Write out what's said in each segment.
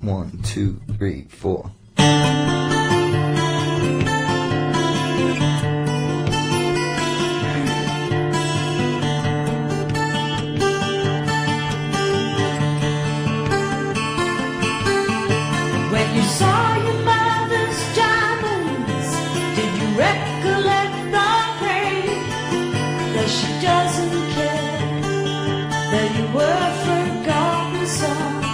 1, 2, 3, 4. When you saw your mother's diamonds, did you recollect the pain that she doesn't care that you were forgotten son?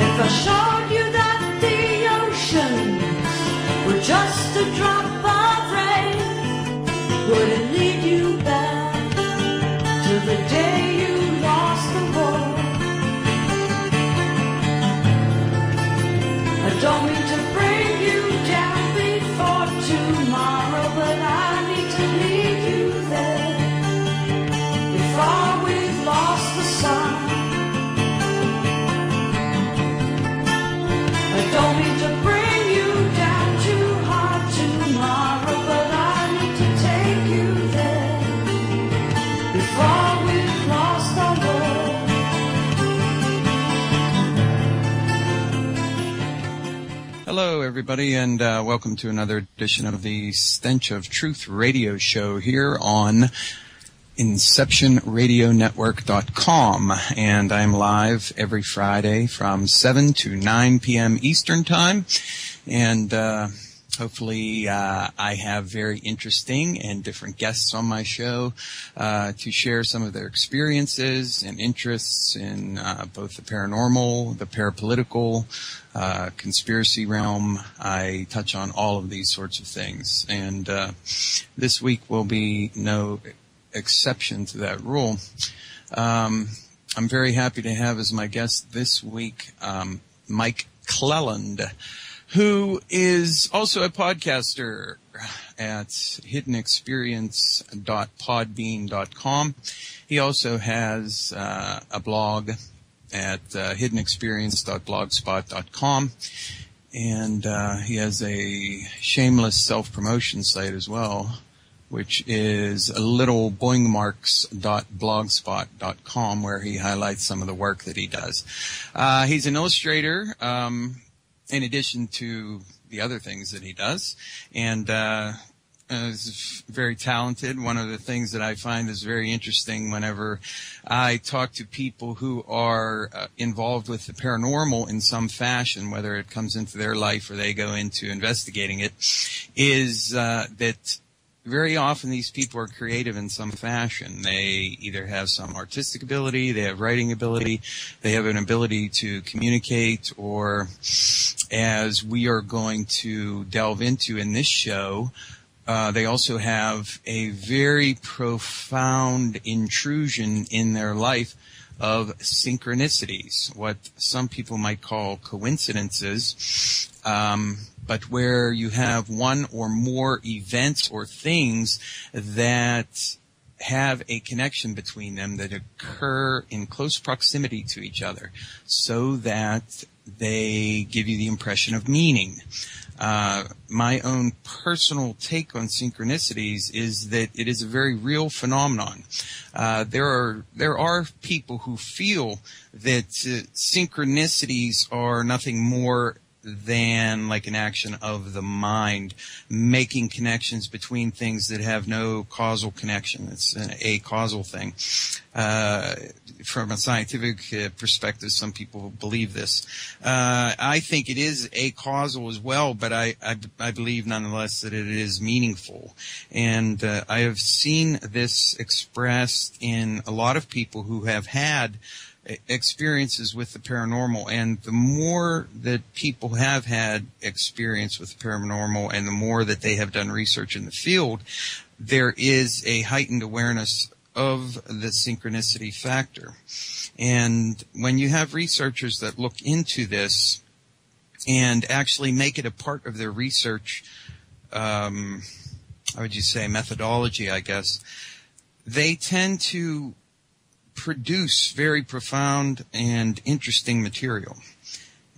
If I showed you that the oceans were just a drop of rain, would it lead you back to the day you lost the war? I don't mean to bring you down before tomorrow, but I need to lead you there before we've lost the sun. I don't mean to bring you down too hard tomorrow, but I need to take you there before we've lost the world. Hello, everybody, and welcome to another edition of the Stench of Truth radio show here on InceptionRadioNetwork.com. And I'm live every Friday from 7 to 9 p.m. Eastern Time. And hopefully I have very interesting and different guests on my show to share some of their experiences and interests in both the paranormal, the parapolitical, conspiracy realm. I touch on all of these sorts of things. And this week will be no exception to that rule. I'm very happy to have as my guest this week Mike Clelland, who is also a podcaster at hiddenexperience.podbean.com. He also has a blog at hiddenexperience.blogspot.com, and he has a shameless self-promotion site as well, which is littleboingmarks.blogspot.com, where he highlights some of the work that he does. He's an illustrator, in addition to the other things that he does, and is very talented. One of the things that I find is very interesting whenever I talk to people who are involved with the paranormal in some fashion, whether it comes into their life or they go into investigating it, is that very often these people are creative in some fashion. They either have some artistic ability, they have writing ability, they have an ability to communicate, or, as we are going to delve into in this show, they also have a very profound intrusion in their life of synchronicities, what some people might call coincidences, but where you have one or more events or things that have a connection between them that occur in close proximity to each other, so that they give you the impression of meaning. My own personal take on synchronicities is that it is a very real phenomenon. There are people who feel that synchronicities are nothing more than like an action of the mind, making connections between things that have no causal connection. It's an acausal thing. From a scientific perspective, some people believe this. I think it is acausal as well, but I believe nonetheless that it is meaningful. And I have seen this expressed in a lot of people who have had experiences with the paranormal, and the more that people have had experience with the paranormal and the more that they have done research in the field, there is a heightened awareness of the synchronicity factor. And when you have researchers that look into this and actually make it a part of their research, how would you say, methodology, I guess, they tend to produce very profound and interesting material.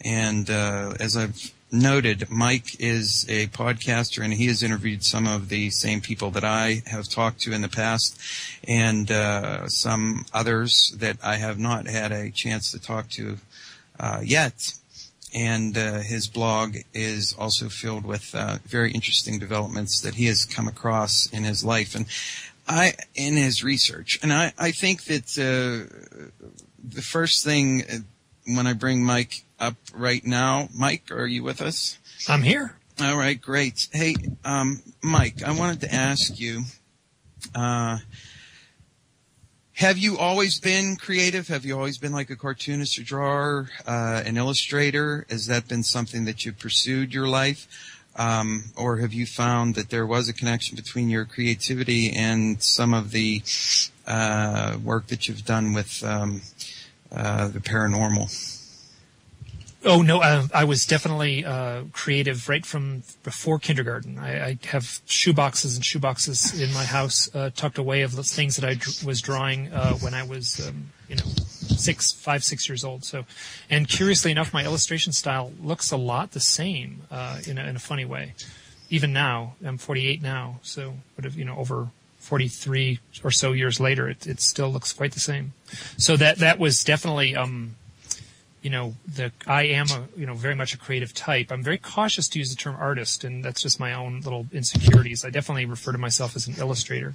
And as I've noted, Mike is a podcaster, and he has interviewed some of the same people that I have talked to in the past, and some others that I have not had a chance to talk to yet. And his blog is also filled with very interesting developments that he has come across in his life and in his research. And I think that the first thing when I bring Mike up right now, Mike, are you with us? I'm here. All right, great. Hey, Mike, I wanted to ask you, have you always been creative? Have you always been like a cartoonist or drawer, an illustrator? Has that been something that you've pursued your life? Or have you found that there was a connection between your creativity and some of the work that you've done with the paranormal? Oh, no, I was definitely creative right from before kindergarten. I have shoeboxes and shoeboxes in my house tucked away of the things that I was drawing when I was, 5, 6 years old. So, and curiously enough, my illustration style looks a lot the same in a funny way. Even now, I'm 48 now, so over 43 or so years later, it still looks quite the same. So that was definitely. I am very much a creative type. I'm very cautious to use the term artist, and that's just my own little insecurities. I definitely refer to myself as an illustrator.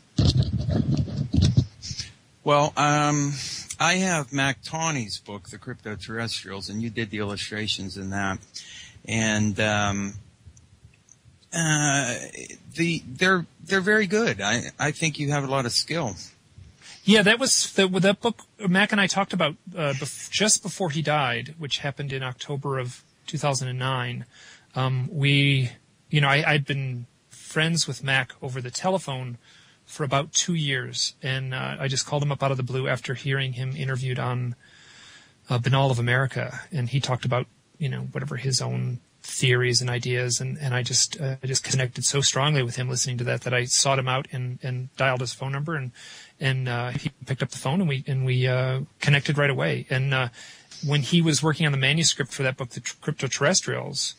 Well, I have Mac Tawney's book, The Crypto-Terrestrials, and you did the illustrations in that. And they're very good. I think you have a lot of skill. Yeah, that was that book Mac and I talked about just before he died, which happened in October of 2009. I'd been friends with Mac over the telephone for about 2 years, and I just called him up out of the blue after hearing him interviewed on Banal of America, and he talked about whatever his own theories and ideas, and I just connected so strongly with him listening to that I sought him out and dialed his phone number and he picked up the phone and we connected right away. And when he was working on the manuscript for that book, The Crypto-Terrestrials,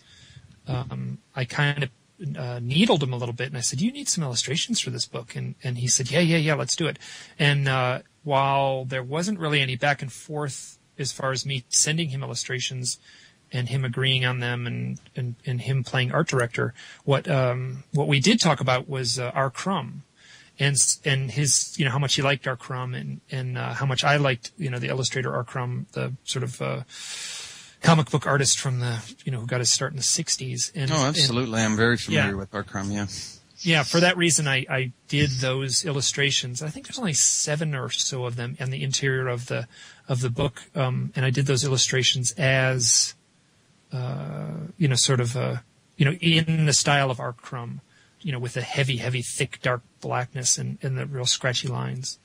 I kind of needled him a little bit, and I said, "You need some illustrations for this book." And he said, "Yeah, let's do it." And while there wasn't really any back and forth as far as me sending him illustrations and him agreeing on them and him playing art director, what we did talk about was R. Crumb. And his, how much he liked R. Crumb and how much I liked, the illustrator R. Crumb, the sort of comic book artist from the, who got his start in the 60s. Absolutely. I'm very familiar with R. Crumb, yeah. Yeah, for that reason, I did those illustrations. I think there's only 7 or so of them in the interior of the book. And I did those illustrations as, in the style of R. Crumb. With the heavy, thick, dark blackness and the real scratchy lines.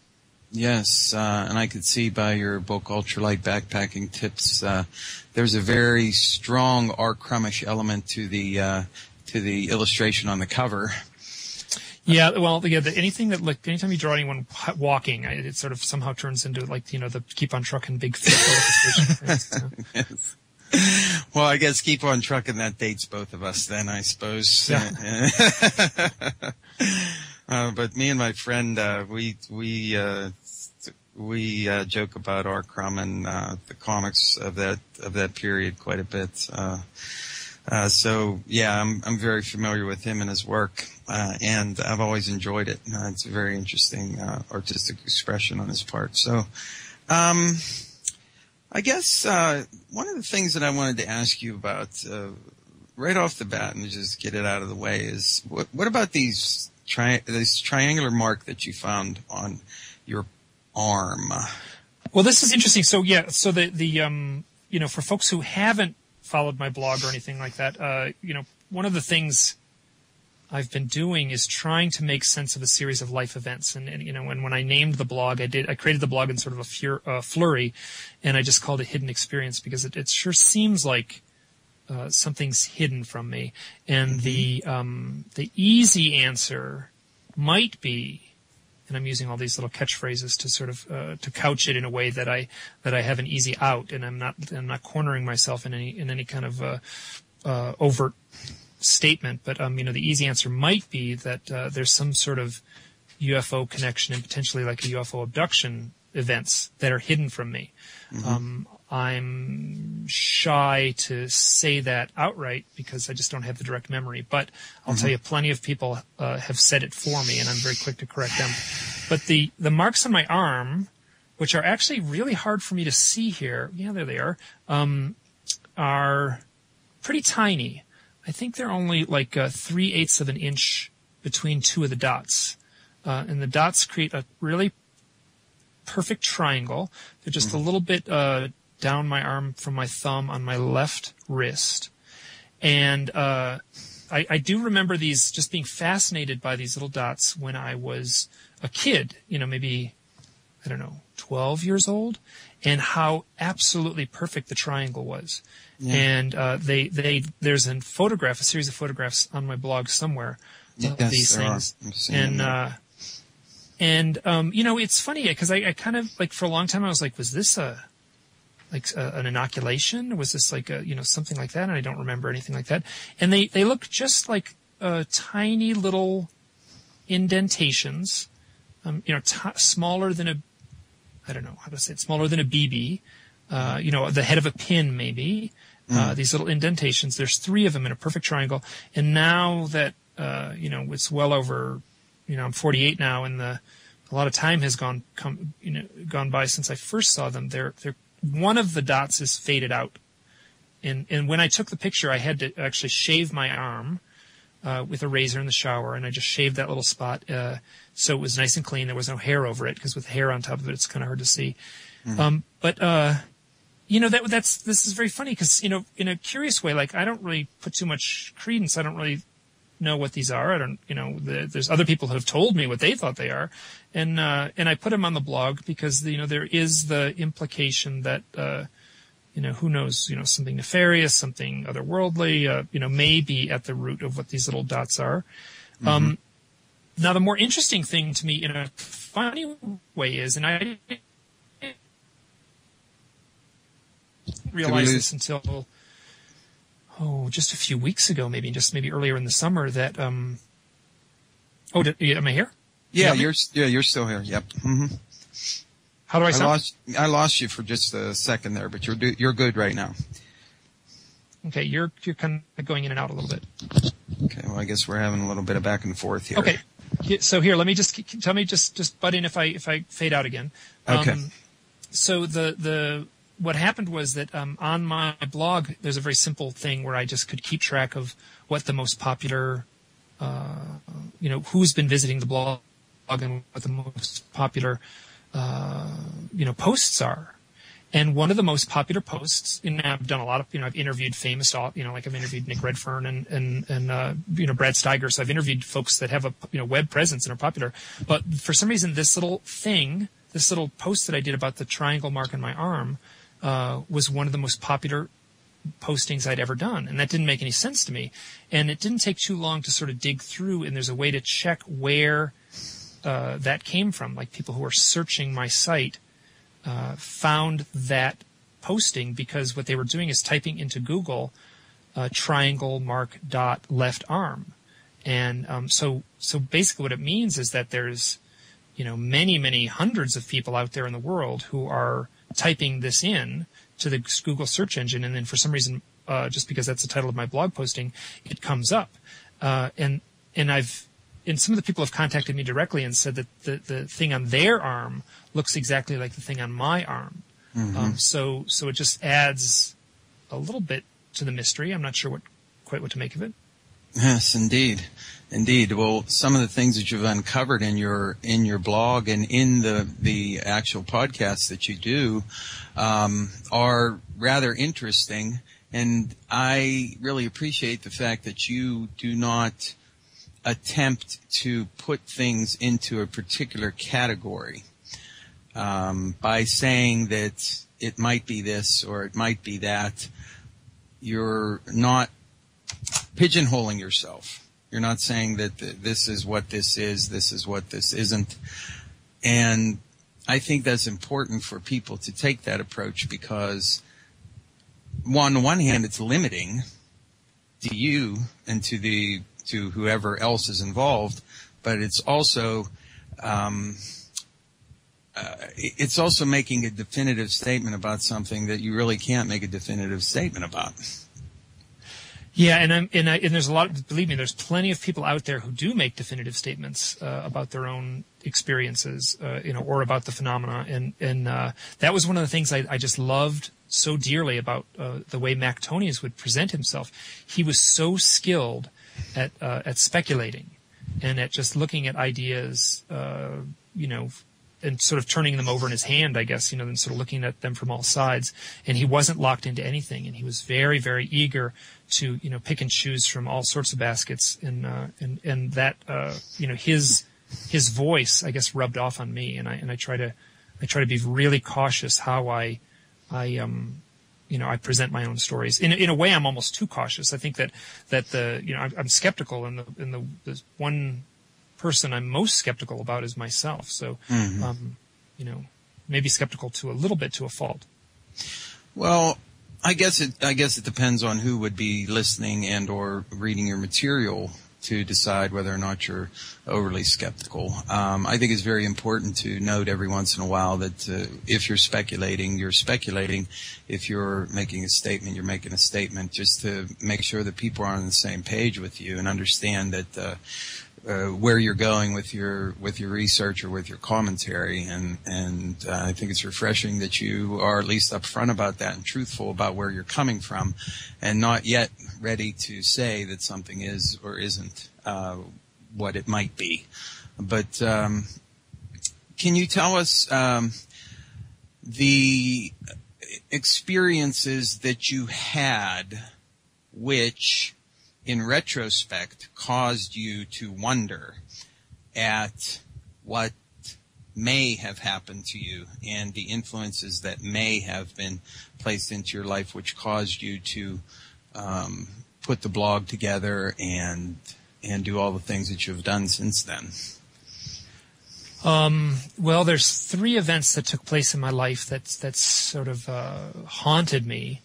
Yes, and I could see by your book, Ultralight Backpacking Tips, there's a very strong R. Crummish element to the illustration on the cover. Yeah, well, anything that anytime you draw anyone walking, it sort of somehow turns into the Keep on Truckin' Big Fish illustration. Yes. Well, I guess Keep on Truckin', that dates both of us then, I suppose. Yeah. But me and my friend, we joke about R. Crumb and the comics of that period quite a bit. So yeah, I'm very familiar with him and his work, and I've always enjoyed it. It's a very interesting artistic expression on his part. So, I guess one of the things that I wanted to ask you about right off the bat, and just get it out of the way, is what about this triangular mark that you found on your arm? Well, this is interesting. So so the for folks who haven't followed my blog or anything like that, one of the things I've been doing is trying to make sense of a series of life events. And when I named the blog, I created the blog in sort of a flurry, and I just called it Hidden Experience because it sure seems like something's hidden from me. And the easy answer might be, and I'm using all these little catchphrases to sort of to couch it in a way that I have an easy out, and I'm not cornering myself in any kind of overt statement, but the easy answer might be that there's some sort of UFO connection and potentially like a UFO abduction events that are hidden from me. I'm shy to say that outright because I just don't have the direct memory. But I'll tell you, plenty of people have said it for me, and I'm very quick to correct them. But the marks on my arm, which are actually really hard for me to see here, yeah, there they are pretty tiny. I think they're only like 3/8 of an inch between two of the dots. And the dots create a really perfect triangle. They're just a little bit down my arm from my thumb on my left wrist. And I do remember these, just being fascinated by these little dots when I was a kid, maybe, 12 years old, and how absolutely perfect the triangle was. Yeah. And there's a series of photographs on my blog somewhere of these things. And it's funny because I kind of, like, for a long time I was like, was this an inoculation? Was this like something like that? And I don't remember anything like that. And they look just like tiny little indentations, smaller than a, I don't know how to say it, smaller than a BB, the head of a pin maybe. These little indentations. There's 3 of them in a perfect triangle. And now that it's well over, I'm 48 now, and a lot of time has gone by since I first saw them. They're one of the dots is faded out, and when I took the picture, I had to actually shave my arm with a razor in the shower, and I just shaved that little spot so it was nice and clean. There was no hair over it, because with hair on top of it, it's kind of hard to see. This is very funny because, in a curious way, like, I don't really put too much credence. I don't really know what these are. I don't, there's other people who have told me what they thought they are. And I put them on the blog because, there is the implication that, who knows, something nefarious, something otherworldly, may be at the root of what these little dots are. Now, the more interesting thing to me in a funny way is, and I didn't realize this until just a few weeks ago, maybe earlier in the summer, that am I here? Yeah, you're still here. Yep. How do I sound? I lost you for just a second there, but you're good right now. Okay, you're kind of going in and out a little bit. Okay, well, I guess we're having a little bit of back and forth here. Okay, so here, let me just butt in if I fade out again. Okay. So what happened was that on my blog, there's a very simple thing where I just could keep track of what the most popular, who's been visiting the blog and what the most popular, posts are. And one of the most popular posts, and I've done a lot of, I've interviewed famous, like I've interviewed Nick Redfern and Brad Steiger. So I've interviewed folks that have a, web presence and are popular. But for some reason, this little post that I did about the triangle mark on my arm, was one of the most popular postings I'd ever done. And that didn't make any sense to me. And it didn't take too long to sort of dig through, and there's a way to check where that came from. Like, people who are searching my site found that posting because what they were doing is typing into Google triangle mark dot left arm. And so basically what it means is that there's, many, many hundreds of people out there in the world who are typing this in to the Google search engine, and then for some reason, just because that's the title of my blog posting, it comes up. And some of the people have contacted me directly and said that the thing on their arm looks exactly like the thing on my arm. So it just adds a little bit to the mystery. I'm not sure quite what to make of it. Yes, indeed. Well, some of the things that you've uncovered in your blog and in the actual podcasts that you do are rather interesting, and I really appreciate the fact that you do not attempt to put things into a particular category by saying that it might be this or it might be that. You're not pigeonholing yourself. You're not saying that this is what this is what this isn't. And I think that's important for people to take that approach because, on the one hand, it's limiting to you and to whoever else is involved, but it's also, it's also making a definitive statement about something that you really can't make a definitive statement about. Yeah, and there's a lot. Believe me, there's plenty of people out there who do make definitive statements about their own experiences, or about the phenomena. And that was one of the things I just loved so dearly about the way Mac Tonius would present himself. He was so skilled at speculating and at just looking at ideas, and sort of turning them over in his hand, I guess, and sort of looking at them from all sides. And he wasn't locked into anything, and he was very, very eager to, pick and choose from all sorts of baskets. And that, his voice, I guess, rubbed off on me. And I try to be really cautious how I present my own stories. In a way, I'm almost too cautious. I think that I'm skeptical, and the one person I'm most skeptical about is myself. So, maybe skeptical to a little bit to a fault. Well, I guess it depends on who would be listening and or reading your material to decide whether or not you're overly skeptical. I think it's very important to note every once in a while that if you're speculating, you're speculating. If you're making a statement, you're making a statement, just to make sure that people are on the same page with you and understand that where you're going with your research or with your commentary, and I think it's refreshing that you are at least upfront about that and truthful about where you're coming from, and not yet ready to say that something is or isn't what it might be. But can you tell us the experiences that you had which, in retrospect, caused you to wonder at what may have happened to you and the influences that may have been placed into your life, which caused you to put the blog together and do all the things that you've done since then? Well, there's 3 events that took place in my life that's sort of haunted me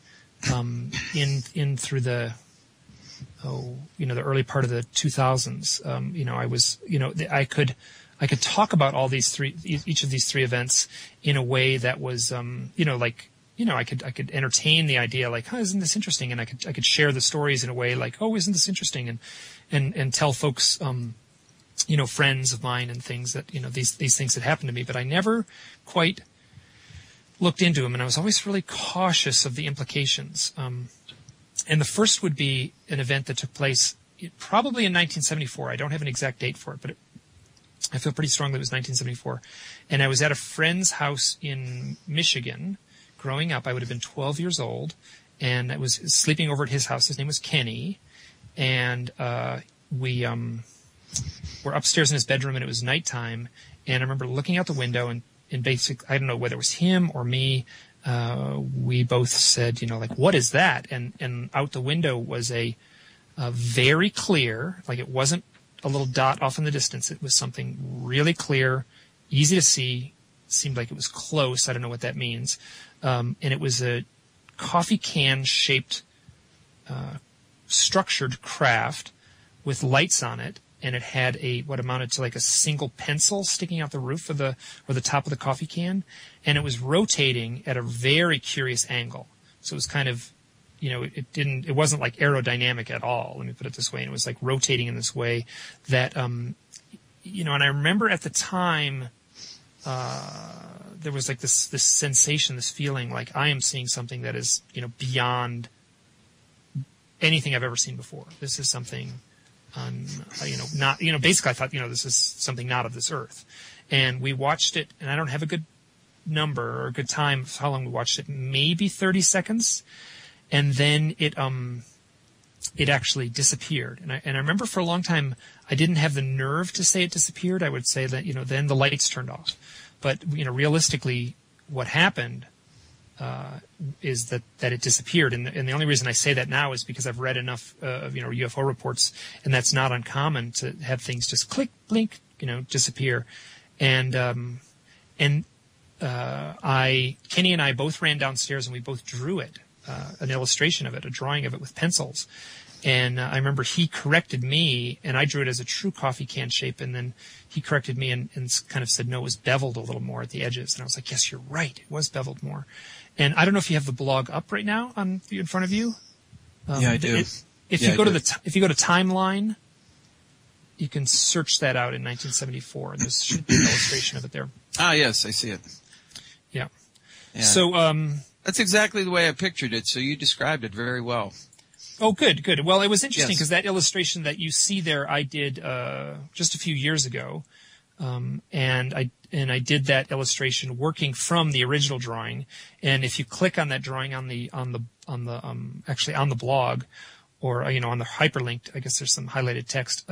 in through the the early part of the 2000s. I was, I could talk about all these each of these 3 events in a way that was, I could entertain the idea, like, oh, isn't this interesting? And I could share the stories in a way like, oh, isn't this interesting? And tell folks, friends of mine and things that, these things that happened to me, but I never quite looked into them. And I was always really cautious of the implications. And the first would be an event that took place probably in 1974. I don't have an exact date for it, but I feel pretty strongly it was 1974. And I was at a friend's house in Michigan growing up. I would have been 12 years old, and I was sleeping over at his house. His name was Kenny. And we were upstairs in his bedroom, and it was nighttime. And I remember looking out the window, and basically, I don't know whether it was him or me, we both said, what is that? And out the window was a very clear, like it wasn't a little dot off in the distance. It was something really clear, easy to see, seemed like it was close. I don't know what that means. And it was a coffee can shaped, structured craft with lights on it. And it had what amounted to like a single pencil sticking out the roof of the top of the coffee can, and it was rotating at a very curious angle. So it was kind of, it wasn't like aerodynamic at all. Let me put it this way. And it was like rotating in this way that, and I remember at the time, there was like this sensation, this feeling like I am seeing something that is, beyond anything I've ever seen before. This is something. Basically I thought, this is something not of this earth. And we watched it, and I don't have a good number or a good time of how long we watched it, maybe 30 seconds. And then it actually disappeared. And I remember for a long time, I didn't have the nerve to say it disappeared. I would say that, then the lights turned off. But, realistically what happened, is that it disappeared. And the only reason I say that now is because I've read enough of, UFO reports, and that's not uncommon to have things just click, blink, disappear. And Kenny and I both ran downstairs, and we both drew it an illustration of it, a drawing of it with pencils. And I remember he corrected me, and I drew it as a true coffee can shape, and then he corrected me and kind of said, no, it was beveled a little more at the edges. And I was like, yes, you're right. It was beveled more. And I don't know if you have the blog up right now in front of you. Yeah, I do. If you go to Timeline, you can search that out in 1974. There should be an illustration of it there. Ah, yes, I see it. Yeah. So that's exactly the way I pictured it. So you described it very well. Oh, good. Well, it was interesting because that illustration that you see there, I did just a few years ago, and I did that illustration working from the original drawing. And if you click on that drawing on the blog, or on the hyperlinked, I guess there's some highlighted text.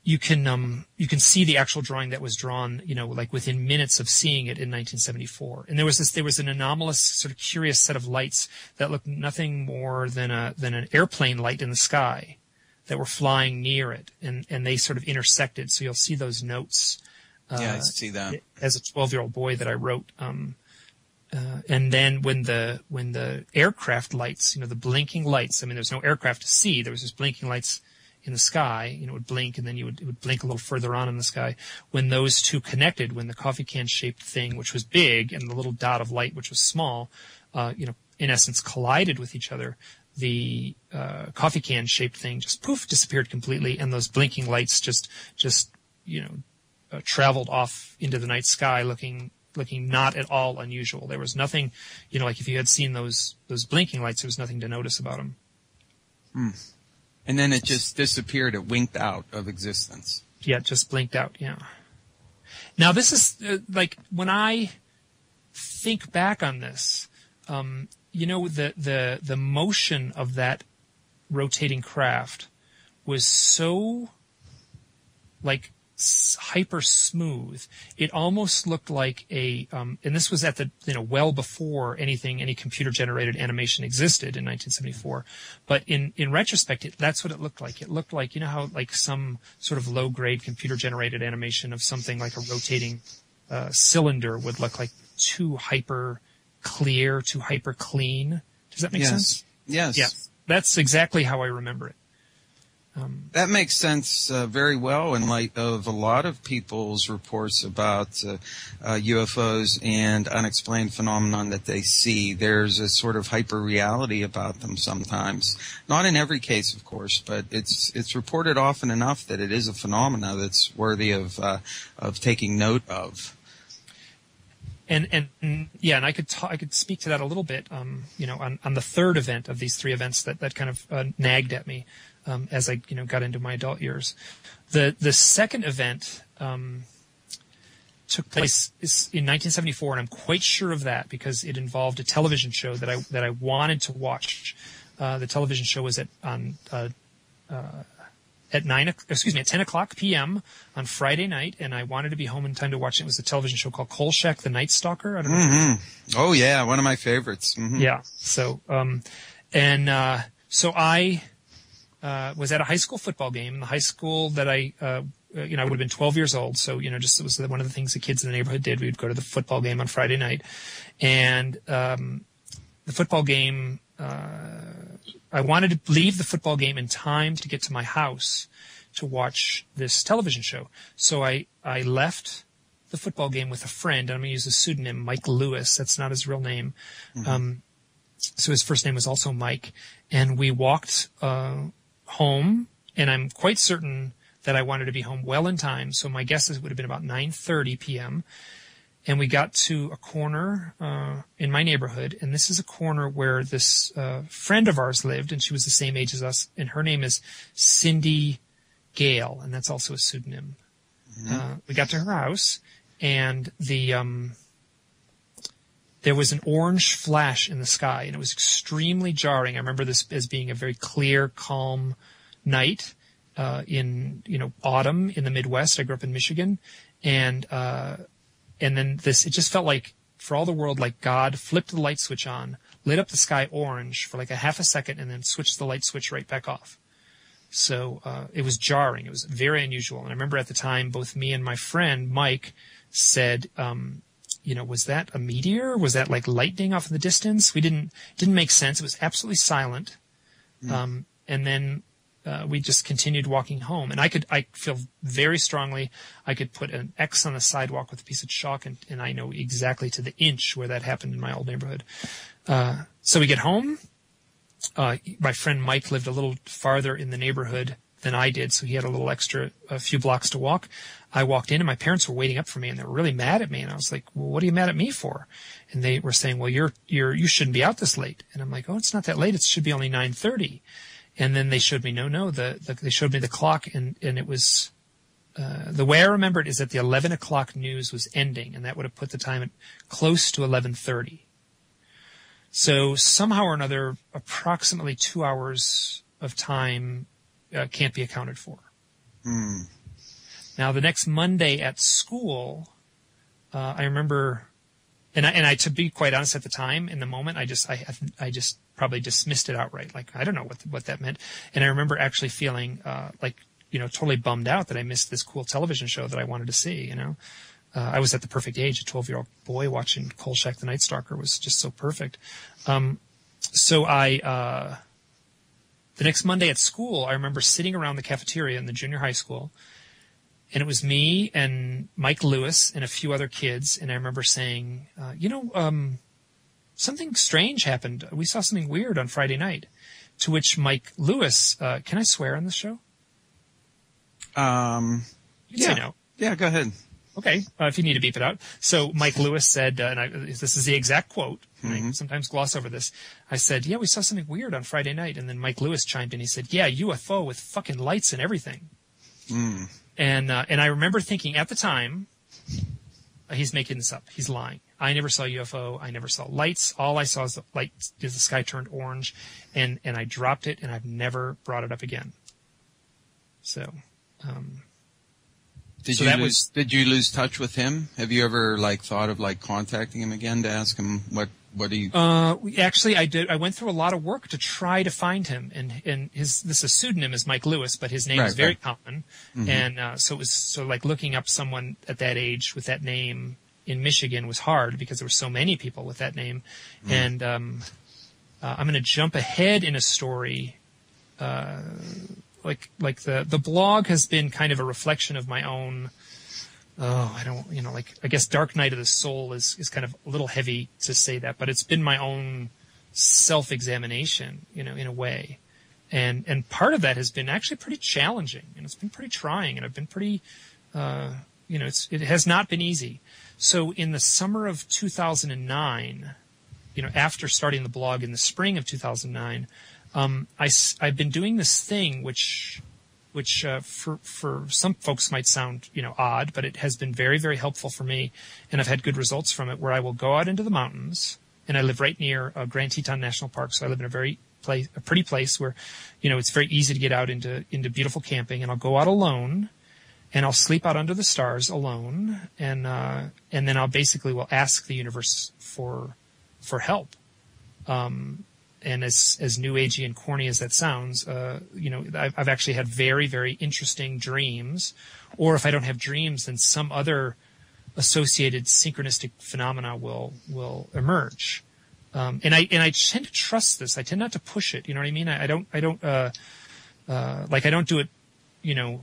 You can see the actual drawing that was drawn, like within minutes of seeing it in 1974. And there was an anomalous, sort of curious set of lights that looked nothing more than an airplane light in the sky that were flying near it, and they sort of intersected. So you'll see those notes. I see that as a 12-year-old boy that I wrote. And then when the aircraft lights, the blinking lights. I mean, there's no aircraft to see. There was just blinking lights in the sky, it would blink, and then it would blink a little further on in the sky. When those two connected, when the coffee can shaped thing, which was big, and the little dot of light, which was small, in essence collided with each other, the coffee can shaped thing just poof disappeared completely, and those blinking lights just traveled off into the night sky, looking not at all unusual. There was nothing, like if you had seen those blinking lights, there was nothing to notice about them. And then it just disappeared. It winked out of existence. Yeah, it just blinked out. Yeah. Now this is like when I think back on this, the motion of that rotating craft was so like hyper smooth. It almost looked like and this was at the well before any computer generated animation existed in 1974. But in retrospect, that's what it looked like. It looked like how like some sort of low grade computer generated animation of something like a rotating cylinder would look like too hyper clear, too hyper clean. Does that make sense? Yes. Yeah. That's exactly how I remember it. That makes sense very well in light of a lot of people's reports about UFOs and unexplained phenomenon that they see. There's a sort of hyper reality about them sometimes. Not in every case, of course, but it's reported often enough that it is a phenomena that's worthy of taking note of. And I could speak to that a little bit. On the third event of these three events that kind of nagged at me. As I got into my adult years. The second event took place in 1974, and I'm quite sure of that because it involved a television show that I wanted to watch. The television show was at 10 o'clock p.m. on Friday night, and I wanted to be home in time to watch it. It was a television show called Kolchak the Night Stalker. I don't know. Mm-hmm. Oh yeah, one of my favorites. Mm-hmm. Yeah. So so I was at a high school football game in the high school that I would have been 12 years old. So, just it was one of the things the kids in the neighborhood did. We would go to the football game on Friday night. And the football game, I wanted to leave the football game in time to get to my house to watch this television show. So I left the football game with a friend, and I'm going to use a pseudonym, Mike Lewis. That's not his real name. Mm-hmm. So his first name was also Mike. And we walked home, and I'm quite certain that I wanted to be home well in time. So my guess is it would have been about 9:30 p.m. And we got to a corner in my neighborhood, and this is a corner where this friend of ours lived, and she was the same age as us, and her name is Cindy Gale, and that's also a pseudonym. Mm-hmm. We got to her house, and there was an orange flash in the sky, and it was extremely jarring. I remember this as being a very clear, calm night in autumn in the Midwest. I grew up in Michigan, and then it just felt like, for all the world, like God flipped the light switch on, lit up the sky orange for like a half a second, and then switched the light switch right back off. So it was jarring. It was very unusual. And I remember at the time, both me and my friend Mike said, was that a meteor? Was that like lightning off in the distance? Didn't make sense. It was absolutely silent. And then we just continued walking home. And I feel very strongly I could put an X on the sidewalk with a piece of chalk, and I know exactly to the inch where that happened in my old neighborhood. So we get home. My friend Mike lived a little farther in the neighborhood than I did, so he had a few blocks to walk. I walked in, and my parents were waiting up for me, and they were really mad at me. And I was like, "Well, what are you mad at me for?" And they were saying, "Well, you shouldn't be out this late." And I'm like, "Oh, it's not that late. It should be only 9:30." And then they showed me, they showed me the clock, and it was, the way I remember it is that the 11 o'clock news was ending, and that would have put the time at close to 11:30. So somehow or another, approximately 2 hours of time can't be accounted for. Now, the next Monday at school, I remember, and I, to be quite honest, at the time, in the moment, I just probably dismissed it outright. Like, I don't know what that meant. And I remember actually feeling totally bummed out that I missed this cool television show that I wanted to see. I was at the perfect age. A 12-year-old boy watching Kolchak the Night Stalker was just so perfect. So the next Monday at school, I remember sitting around the cafeteria in the junior high school, and it was me and Mike Lewis and a few other kids. And I remember saying, something strange happened. We saw something weird on Friday night. To which Mike Lewis, can I swear on this show? You can say no. Yeah, go ahead. Okay, if you need to beep it out. So Mike Lewis said, this is the exact quote, and I sometimes gloss over this. I said, "Yeah, we saw something weird on Friday night." And then Mike Lewis chimed in. He said, "Yeah, UFO with fucking lights and everything." And I remember thinking at the time, he's making this up. He's lying. I never saw UFO. I never saw lights. All I saw is the sky turned orange, and I dropped it, and I've never brought it up again. So, Did you lose touch with him? Have you ever thought of contacting him again to ask him what he? Actually, I did. I went through a lot of work to try to find him, and this pseudonym is Mike Lewis, but his name is very common, and so it was looking up someone at that age with that name in Michigan was hard because there were so many people with that name, and I'm going to jump ahead in a story. The blog has been kind of a reflection of my own, I guess Dark Night of the Soul is kind of a little heavy to say that, but it's been my own self-examination, in a way. And part of that has been actually pretty challenging, and it's been pretty trying, and I've been pretty, it has not been easy. So in the summer of 2009, after starting the blog in the spring of 2009, I've been doing this thing which for some folks might sound, odd, but it has been very, very helpful for me, and I've had good results from it, where I will go out into the mountains, and I live right near Grand Teton National Park, so I live in a pretty place where, it's very easy to get out into beautiful camping, and I'll go out alone, and I'll sleep out under the stars alone, and then I'll will ask the universe for help. And as new agey and corny as that sounds, I've actually had very, very interesting dreams. Or if I don't have dreams, then some other associated synchronistic phenomena will emerge. And I tend to trust this. I tend not to push it. You know what I mean? I don't do it,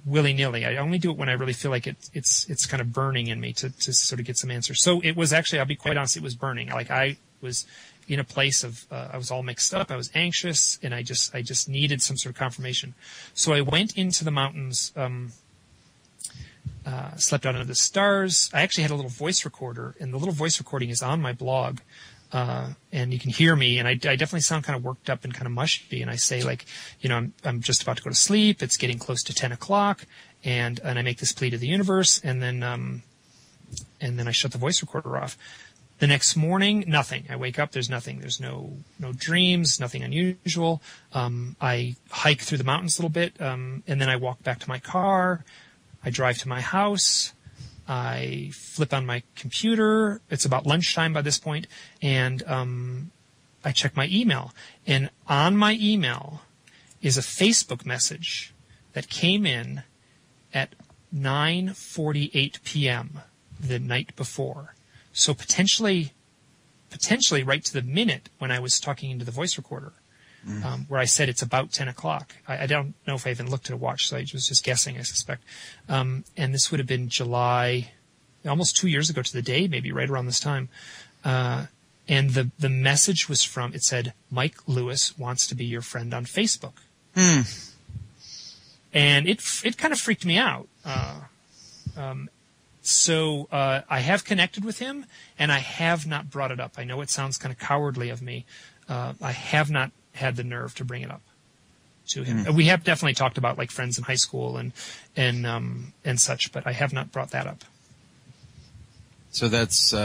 willy nilly. I only do it when I really feel like it's kind of burning in me to sort of get some answers. So it was actually, I'll be quite honest, it was burning. I was in a place of, I was all mixed up. I was anxious, and I just needed some sort of confirmation. So I went into the mountains, slept out under the stars. I actually had a little voice recorder, and the little voice recording is on my blog. And you can hear me, and I definitely sound kind of worked up and kind of mushy. And I say I'm just about to go to sleep. It's getting close to 10 o'clock, and I make this plea to the universe, and then I shut the voice recorder off. The next morning, nothing. I wake up, there's nothing. There's no dreams, nothing unusual. I hike through the mountains a little bit, and then I walk back to my car. I drive to my house. I flip on my computer. It's about lunchtime by this point, and I check my email. And on my email is a Facebook message that came in at 9:48 p.m. the night before. So potentially right to the minute when I was talking into the voice recorder, where I said it's about 10 o'clock. I don't know if I even looked at a watch, so I was just guessing, I suspect. And this would have been July, almost 2 years ago to the day, maybe right around this time. And the message was it said, Mike Lewis wants to be your friend on Facebook. And it kind of freaked me out. So I have connected with him, and I have not brought it up. I know it sounds kind of cowardly of me. I have not had the nerve to bring it up to him. We have definitely talked about like friends in high school and such, but I have not brought that up. So that's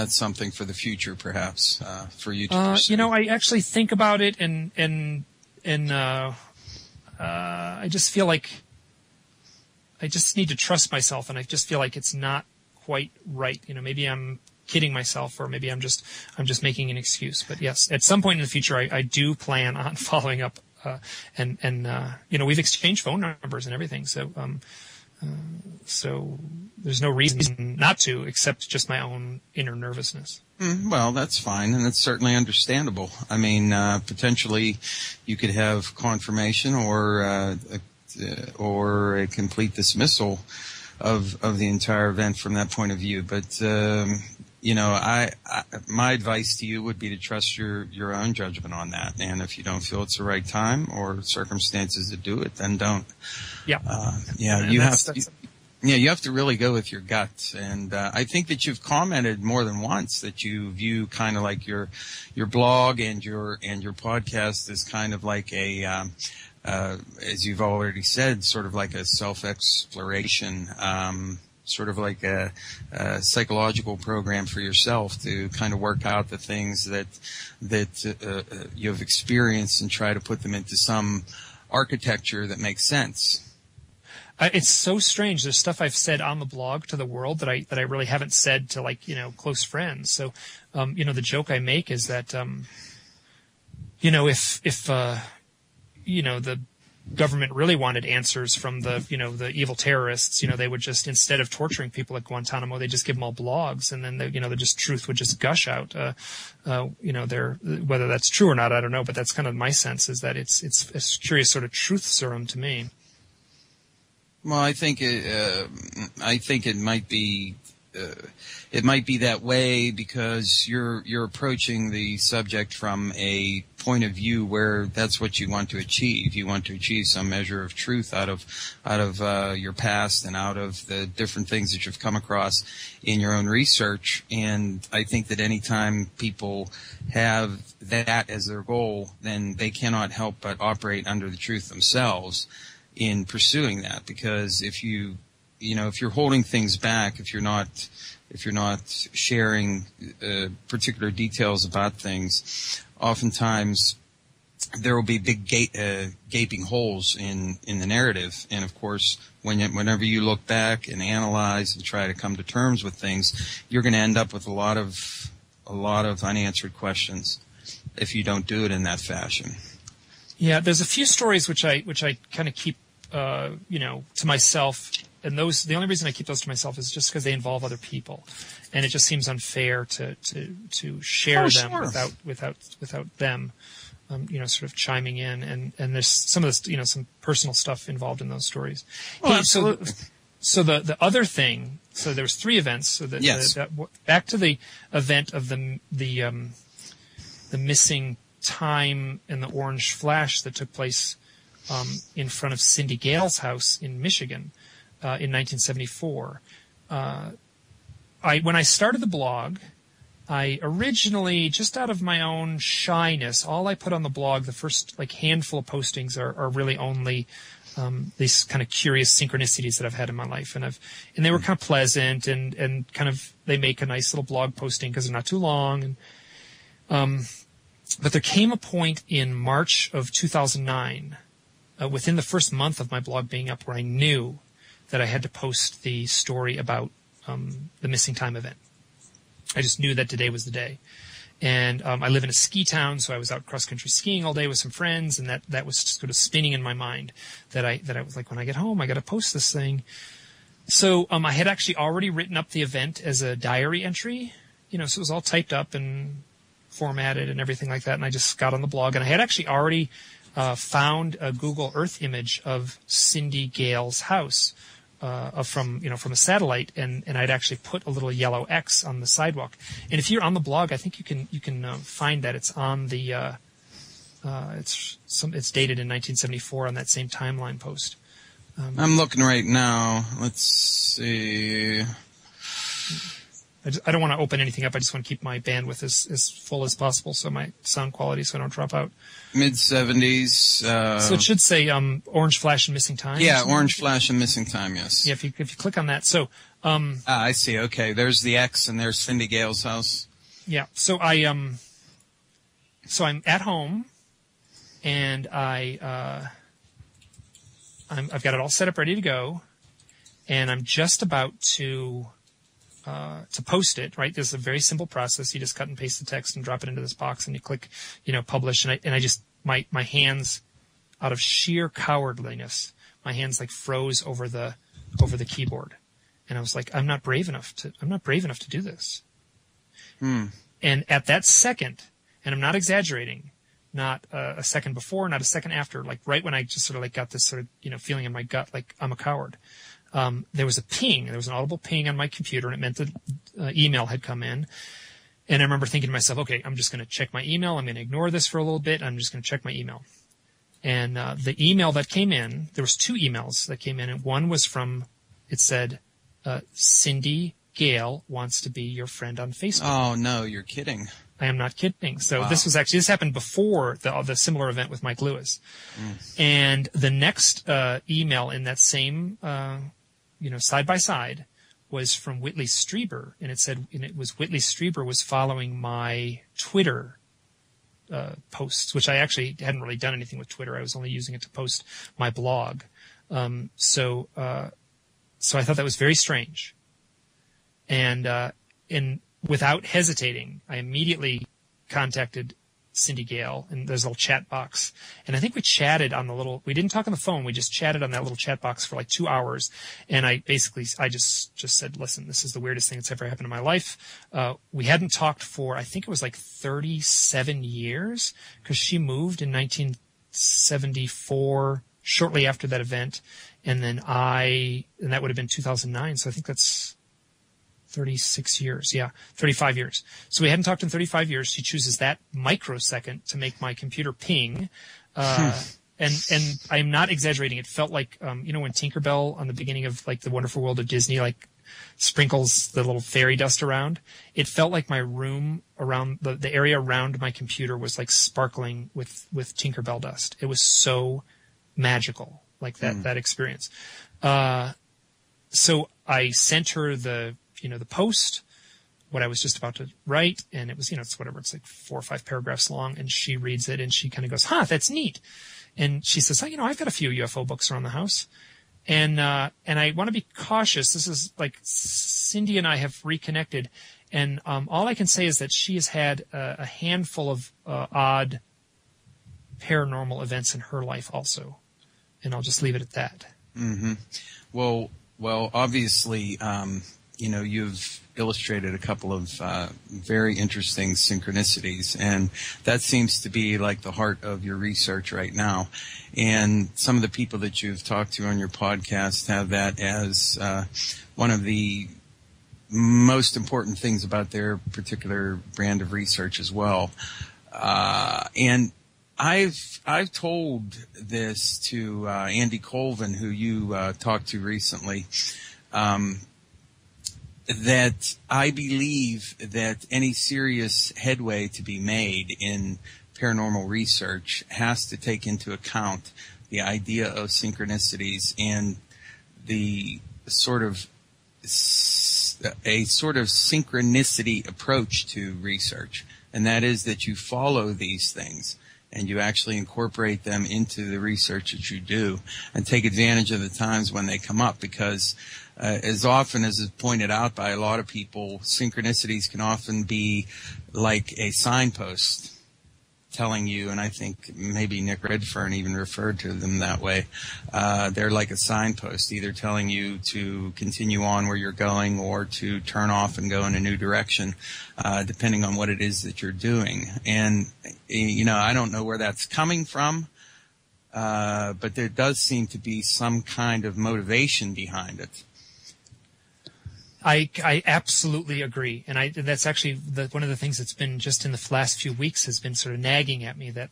something for the future, perhaps, for you to pursue. I actually think about it, and I just feel like I just need to trust myself, and I just feel like it's not quite right. Maybe I'm kidding myself, or maybe I'm just making an excuse. But yes, at some point in the future, I do plan on following up, and we've exchanged phone numbers and everything. So there's no reason not to, except just my own inner nervousness. Well, that's fine, and it's certainly understandable. I mean, potentially you could have confirmation or a complete dismissal of the entire event from that point of view. But my advice to you would be to trust your own judgment on that. And if you don't feel it's the right time or circumstances to do it, then don't. Yeah. You have to really go with your gut. And I think that you've commented more than once that you view kind of like your blog and your podcast as kind of like a as you've already said, sort of like a self-exploration, sort of like a psychological program for yourself to kind of work out the things that you've experienced and try to put them into some architecture that makes sense. It's so strange. There's stuff I've said on the blog to the world that I really haven't said to close friends. So, the joke I make is that, if the government really wanted answers from the evil terrorists, they would just, instead of torturing people at Guantanamo, they just give them all blogs, and then the truth would just gush out. Whether that's true or not, I don't know, but that's kind of my sense, is that it's a curious sort of truth serum to me. Well, I think it might be that way because you're approaching the subject from a point of view where that's what you want to achieve. You want to achieve some measure of truth out of your past and out of the different things that you've come across in your own research. And I think that anytime people have that as their goal, then they cannot help but operate under the truth themselves in pursuing that. Because if you're holding things back, if you're not sharing particular details about things, oftentimes there will be big gaping holes in the narrative. And of course, whenever you look back and analyze and try to come to terms with things, you're going to end up with a lot of unanswered questions if you don't do it in that fashion. Yeah, there's a few stories which I kind of keep to myself. And the only reason I keep those to myself is just because they involve other people, and it just seems unfair to share them without them, sort of chiming in. And there's some of this, some personal stuff involved in those stories. Oh, absolutely. So the other thing, so there was 3 events. So yes. Back to the event of the missing time and the orange flash that took place in front of Cindy Gale's house in Michigan. In 1974. When I started the blog, I originally, just out of my own shyness, all I put on the blog, the first handful of postings are really only these kind of curious synchronicities that I've had in my life, and they were kind of pleasant and kind of, they make a nice little blog posting because they're not too long. And but there came a point in March of 2009, within the first month of my blog being up, where I knew that I had to post the story about the missing time event. I just knew that today was the day. And I live in a ski town, so I was out cross-country skiing all day with some friends, and that was sort of spinning in my mind that I was like, when I get home, I got to post this thing. So I had actually already written up the event as a diary entry, so it was all typed up and formatted and everything like that. And I just got on the blog, and I had actually already found a Google Earth image of Cindy Gale's house from a satellite, and I'd actually put a little yellow X on the sidewalk. And if you're on the blog, I think you can find that it's on the it's dated in 1974 on that same timeline post. I'm looking right now. Let's see. I don't want to open anything up. I just want to keep my bandwidth as full as possible, so my sound quality, so I don't drop out. Mid-70s. So it should say Orange Flash and Missing Time. Yeah, Orange Flash and Missing Time, yes. Yeah, if you click on that. So I see. Okay, there's the X, and there's Cindy Gale's house. Yeah, so I'm at home, and I've got it all set up ready to go, and I'm just about to post it, right? This is a very simple process. You just cut and paste the text and drop it into this box, and you click, publish. And I just, my hands, out of sheer cowardliness, my hands like froze over the keyboard. And I was like, I'm not brave enough to do this. And at that second, and I'm not exaggerating, not a second before, not a second after, like right when I just sort of like got this sort of, feeling in my gut, like I'm a coward. There was a ping. There was an audible ping on my computer, and it meant that email had come in. And I remember thinking to myself, okay, I'm just going to check my email. I'm going to ignore this for a little bit. I'm just going to check my email. And the email that came in, there was two emails that came in, and one was from, it said, Cindy Gale wants to be your friend on Facebook. Oh, no, you're kidding. I am not kidding. So wow. This happened before the similar event with Mike Lewis. And the next email in that same, side by side was from Whitley Strieber, and it was Whitley Strieber was following my Twitter posts, which I actually hadn't really done anything with Twitter. I was only using it to post my blog. So I thought that was very strange. And without hesitating, I immediately contacted Cindy Gale, and there's a little chat box. And I think we chatted we didn't talk on the phone, we just chatted on that little chat box for like 2 hours. And I just said, listen, this is the weirdest thing that's ever happened in my life. We hadn't talked for, I think it was like 37 years, because she moved in 1974, shortly after that event. And then that would have been 2009. So I think that's 36 years. Yeah, 35 years. So we hadn't talked in 35 years. She chooses that microsecond to make my computer ping. And I'm not exaggerating. It felt like, when Tinkerbell on the beginning of like The Wonderful World of Disney, like sprinkles the little fairy dust around. It felt like my room around the area around my computer was like sparkling with Tinkerbell dust. It was so magical, like that experience. So I sent her the post, what I was just about to write, and it was, it's like 4 or 5 paragraphs long, and she reads it, and she kind of goes, that's neat. And she says, I've got a few UFO books around the house. And I want to be cautious. This is like Cindy and I have reconnected, and all I can say is that she has had a handful of odd paranormal events in her life also. And I'll just leave it at that. Mm-hmm. Well, obviously, you've illustrated a couple of very interesting synchronicities, and that seems to be like the heart of your research right now. And some of the people that you've talked to on your podcast have that as one of the most important things about their particular brand of research as well. And I've told this to Andy Colvin, who you talked to recently, that I believe that any serious headway to be made in paranormal research has to take into account the idea of synchronicities and the sort of synchronicity approach to research. And that is that you follow these things and you actually incorporate them into the research that you do and take advantage of the times when they come up, because as often as is pointed out by a lot of people, synchronicities can often be like a signpost telling you, and I think maybe Nick Redfern even referred to them that way. They're like a signpost, either telling you to continue on where you're going or to turn off and go in a new direction, depending on what it is that you're doing. And, I don't know where that's coming from, but there does seem to be some kind of motivation behind it. I absolutely agree, and that's actually one of the things that's been just in the last few weeks has been sort of nagging at me that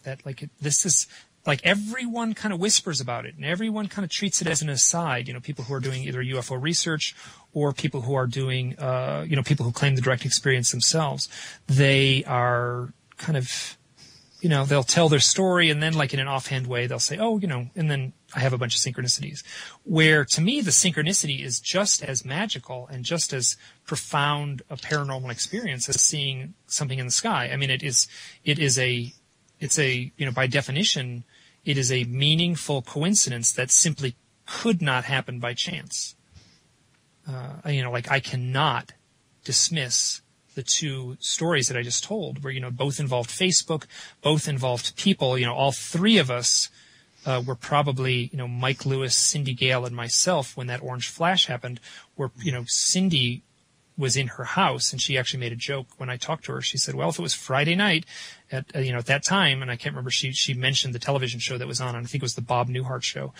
this is like everyone kind of whispers about it, and everyone kind of treats it as an aside. People who are doing either UFO research or people who are doing, people who claim the direct experience themselves. They are kind of, they'll tell their story, and then like in an offhand way they'll say, and then I have a bunch of synchronicities, where to me the synchronicity is just as magical and just as profound a paranormal experience as seeing something in the sky. I mean, it's by definition, it is a meaningful coincidence that simply could not happen by chance. I cannot dismiss the two stories that I just told, where, both involved Facebook, both involved people, all three of us were probably, Mike Lewis, Cindy Gale, and myself when that orange flash happened, where, Cindy was in her house, and she actually made a joke when I talked to her. She said, well, if it was Friday night at that time, and I can't remember, she mentioned the television show that was on, and I think it was the Bob Newhart show.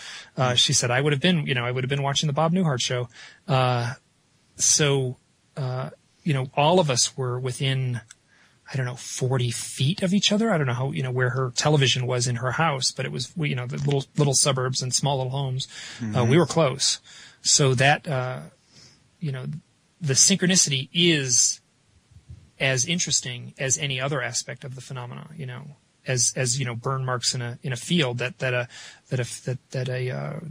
She said, I would have been watching the Bob Newhart show. All of us were within, 40 feet of each other. I don't know how, where her television was in her house, but it was, the little suburbs and small little homes. Mm-hmm. We were close. So that, the synchronicity is as interesting as any other aspect of the phenomena, as burn marks in a field that a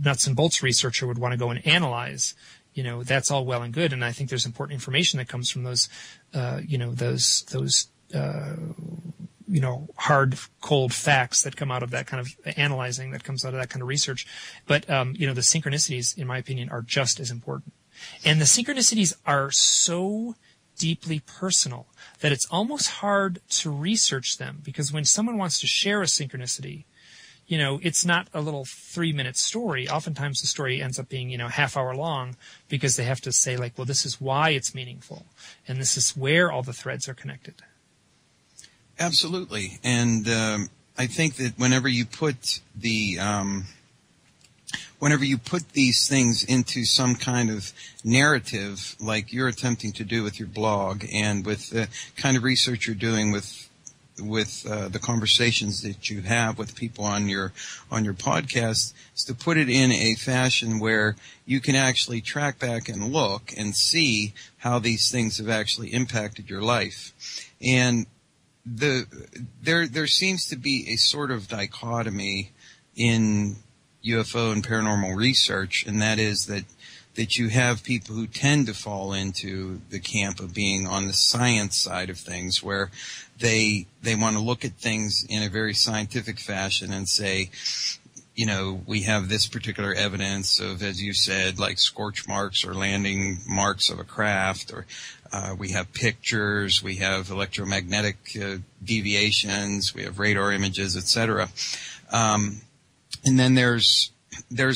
nuts and bolts researcher would want to go and analyze. That's all well and good, and I think there's important information that comes from those, hard, cold facts that come out of that kind of analyzing, that comes out of that kind of research. But, the synchronicities, in my opinion, are just as important. And the synchronicities are so deeply personal that it's almost hard to research them, because when someone wants to share a synchronicity, it's not a little 3-minute story. Oftentimes the story ends up being, half hour long, because they have to say like, well, this is why it's meaningful, and this is where all the threads are connected. Absolutely. And I think that whenever you put these things into some kind of narrative, like you're attempting to do with your blog and with the kind of research you're doing with the conversations that you have with people on your podcast, is to put it in a fashion where you can actually track back and look and see how these things have actually impacted your life. And there seems to be a sort of dichotomy in UFO and paranormal research, and that is that you have people who tend to fall into the camp of being on the science side of things, where they want to look at things in a very scientific fashion and say, we have this particular evidence of, as you said, like scorch marks or landing marks of a craft, or we have pictures, we have electromagnetic deviations, we have radar images, etc. And then there's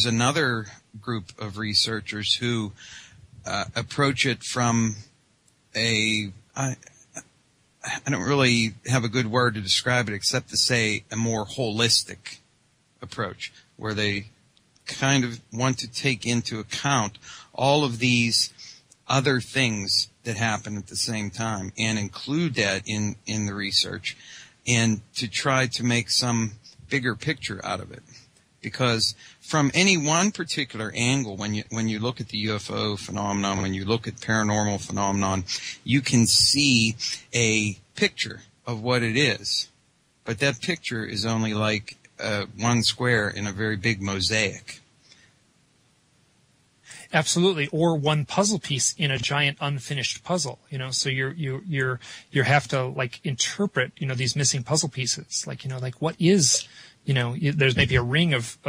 another group of researchers who approach it from I don't really have a good word to describe it except to say a more holistic approach, where they kind of want to take into account all of these other things that happen at the same time and include that in the research, and to try to make some bigger picture out of it. Because from any one particular angle, when you look at the UFO phenomenon, when you look at paranormal phenomenon, you can see a picture of what it is. But that picture is only like one square in a very big mosaic. Absolutely, or one puzzle piece in a giant unfinished puzzle. So you have to like interpret what missing puzzle pieces. Like what is. There's maybe a ring of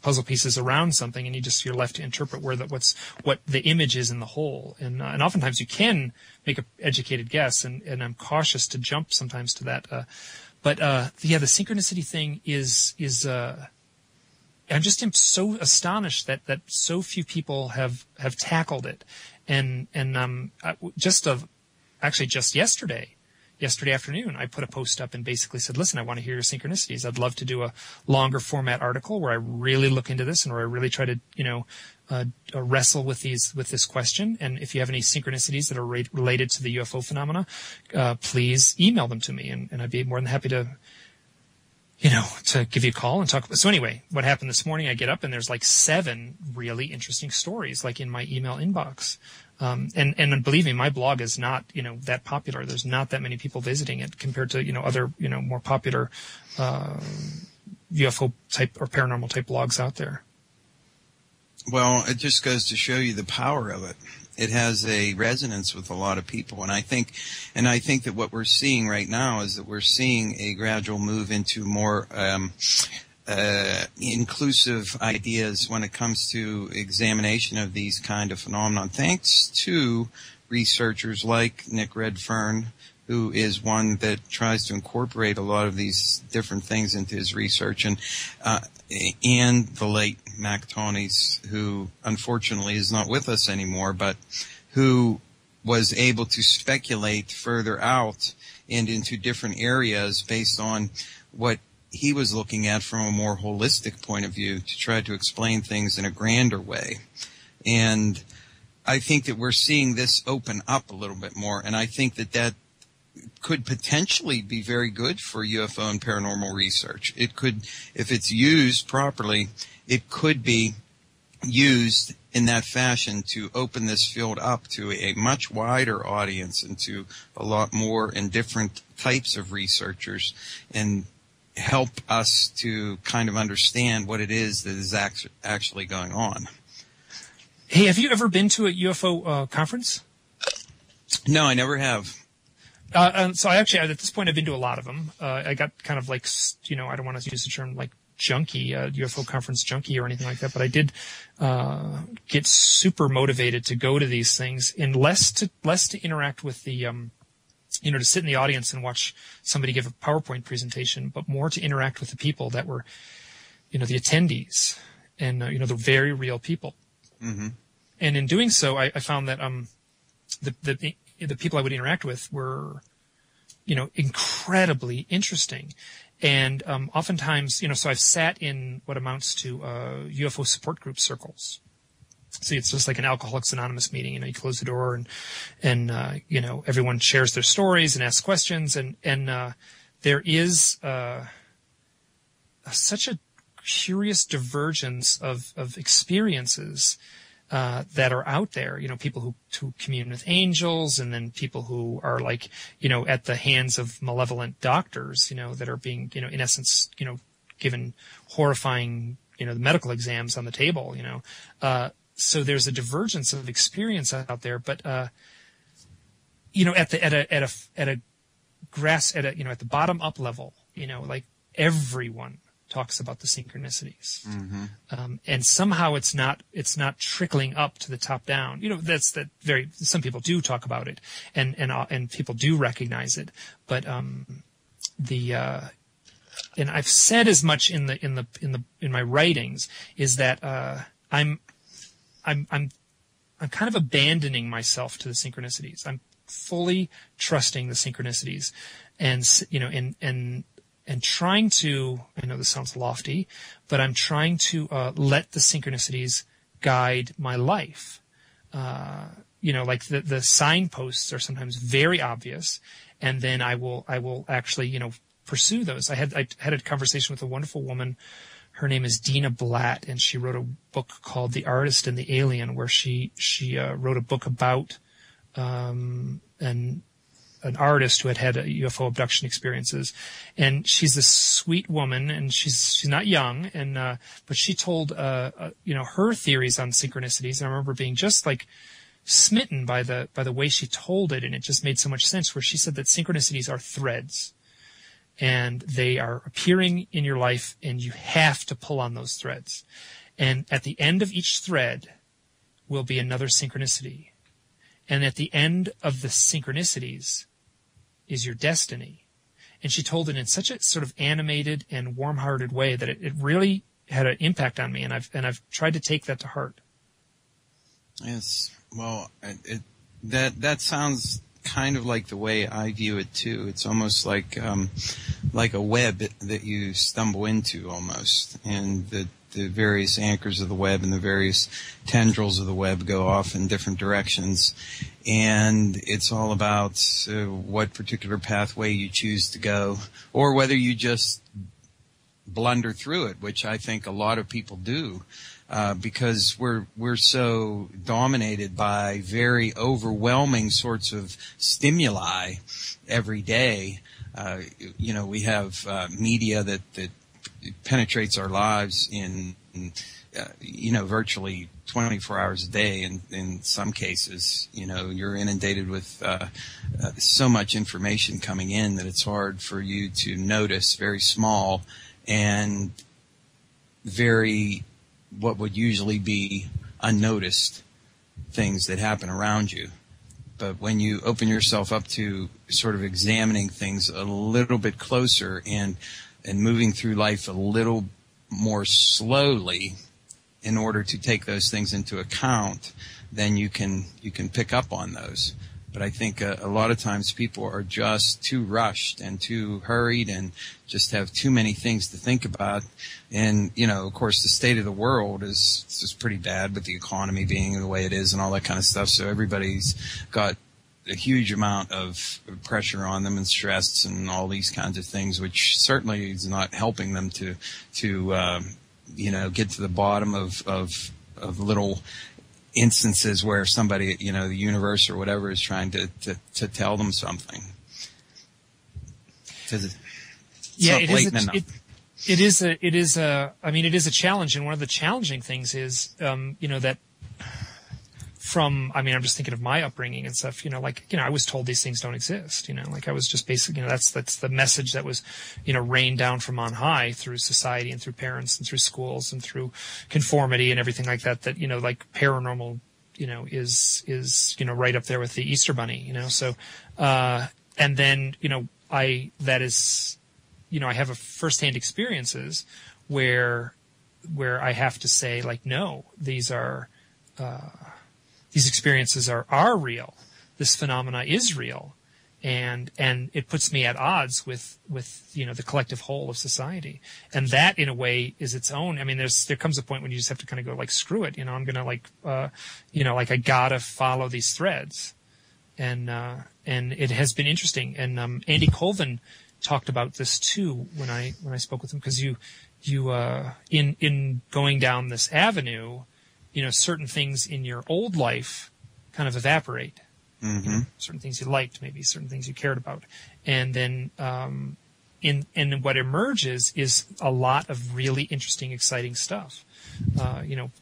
puzzle pieces around something, and you're left to interpret what the image is in the whole. And oftentimes you can make an educated guess, and I'm cautious to jump sometimes to that But the synchronicity thing is I just am so astonished that so few people have tackled it, and just yesterday afternoon, I put a post up and basically said, listen, I want to hear your synchronicities. I'd love to do a longer format article where I really look into this and where I really try to, wrestle with this question. And if you have any synchronicities that are related to the UFO phenomena, please email them to me, and I'd be more than happy to, to give you a call and talk about. So anyway, what happened this morning, I get up and there's like 7 really interesting stories like in my email inbox. And believe me, my blog is not, that popular. There's not that many people visiting it compared to, other, more popular, UFO type or paranormal type blogs out there. Well, it just goes to show you the power of it. It has a resonance with a lot of people. And I think that what we're seeing right now is that we're seeing a gradual move into more, inclusive ideas when it comes to examination of these kind of phenomenon, thanks to researchers like Nick Redfern, who is one that tries to incorporate a lot of these different things into his research, and the late Mac Tonys, who unfortunately is not with us anymore, but who was able to speculate further out and into different areas based on what he was looking at from a more holistic point of view to try to explain things in a grander way. And I think that we're seeing this open up a little bit more, and I think that could potentially be very good for UFO and paranormal research. It could, if it's used properly, it could be used in that fashion to open this field up to a much wider audience and to a lot more and different types of researchers, and help us to kind of understand what it is that is actually going on. Hey, have you ever been to a UFO conference? No, I never have. So I actually, at this point, I've been to a lot of them. I got kind of like, I don't want to use the term like junkie, UFO conference junkie or anything like that, but I did get super motivated to go to these things, and less to interact with the to sit in the audience and watch somebody give a PowerPoint presentation, but more to interact with the people that were, the attendees, and the very real people. Mm-hmm. And in doing so, I found that the people I would interact with were, incredibly interesting. And oftentimes, so I've sat in what amounts to UFO support group circles. So it's just like an Alcoholics Anonymous meeting. You close the door and everyone shares their stories and asks questions. And there is such a curious divergence of experiences that are out there. People who commune with angels, and then people who are like, at the hands of malevolent doctors, that are being, in essence, given horrifying, the medical exams on the table, So there's a divergence of experience out there, but at the bottom up level, like everyone talks about the synchronicities, mm-hmm. And somehow it's not trickling up to the top down. Some people do talk about it, and people do recognize it, but and I've said as much in my writings is that I'm kind of abandoning myself to the synchronicities. I'm fully trusting the synchronicities, and trying to, I know this sounds lofty, but I'm trying to let the synchronicities guide my life. Like the signposts are sometimes very obvious, and then I will actually, pursue those. I had a conversation with a wonderful woman. Her name is Dina Blatt, and she wrote a book called The Artist and the Alien, where she wrote a book about an artist who had UFO abduction experiences. And she's this sweet woman, and she's not young, and but she told her theories on synchronicities, and I remember being just like smitten by the way she told it, and it just made so much sense, where she said that synchronicities are threads, and they are appearing in your life, and you have to pull on those threads. And at the end of each thread will be another synchronicity. And at the end of the synchronicities is your destiny. And she told it in such a sort of animated and warm-hearted way that it really had an impact on me, and I've tried to take that to heart. Yes. Well, that sounds kind of like the way I view it too. It's almost like a web that you stumble into almost, and the various anchors of the web and the various tendrils of the web go off in different directions, and it's all about what particular pathway you choose to go, or whether you just blunder through it, which I think a lot of people do. Because we're so dominated by very overwhelming sorts of stimuli every day. We have media that penetrates our lives in virtually 24 hours a day. In some cases, you're inundated with so much information coming in that it's hard for you to notice very small and very what would usually be unnoticed things that happen around you. But when you open yourself up to sort of examining things a little bit closer and moving through life a little more slowly in order to take those things into account, then you can pick up on those. But I think a lot of times people are just too rushed and too hurried and just have too many things to think about. And, of course, the state of the world is pretty bad with the economy being the way it is and all that kind of stuff. So everybody's got a huge amount of pressure on them and stress and all these kinds of things, which certainly is not helping them to get to the bottom of little instances where somebody, the universe or whatever is trying to tell them something. It is a challenge. And one of the challenging things is, that I'm just thinking of my upbringing and stuff, I was told these things don't exist, I was just basically, that's the message that was, rained down from on high through society and through parents and through schools and through conformity and everything like that, paranormal, is right up there with the Easter Bunny, so, and then, I have a firsthand experiences where I have to say, no, these experiences are real. This phenomena is real, and it puts me at odds with the collective whole of society. And that, in a way, is its own. There comes a point when you just have to kind of go screw it. I'm gonna I gotta follow these threads, and it has been interesting. And Andy Colvin talked about this too when I spoke with him, because you in going down this avenue, certain things in your old life kind of evaporate. Mm-hmm. Certain things you liked, maybe certain things you cared about. And then and what emerges is a lot of really interesting, exciting stuff.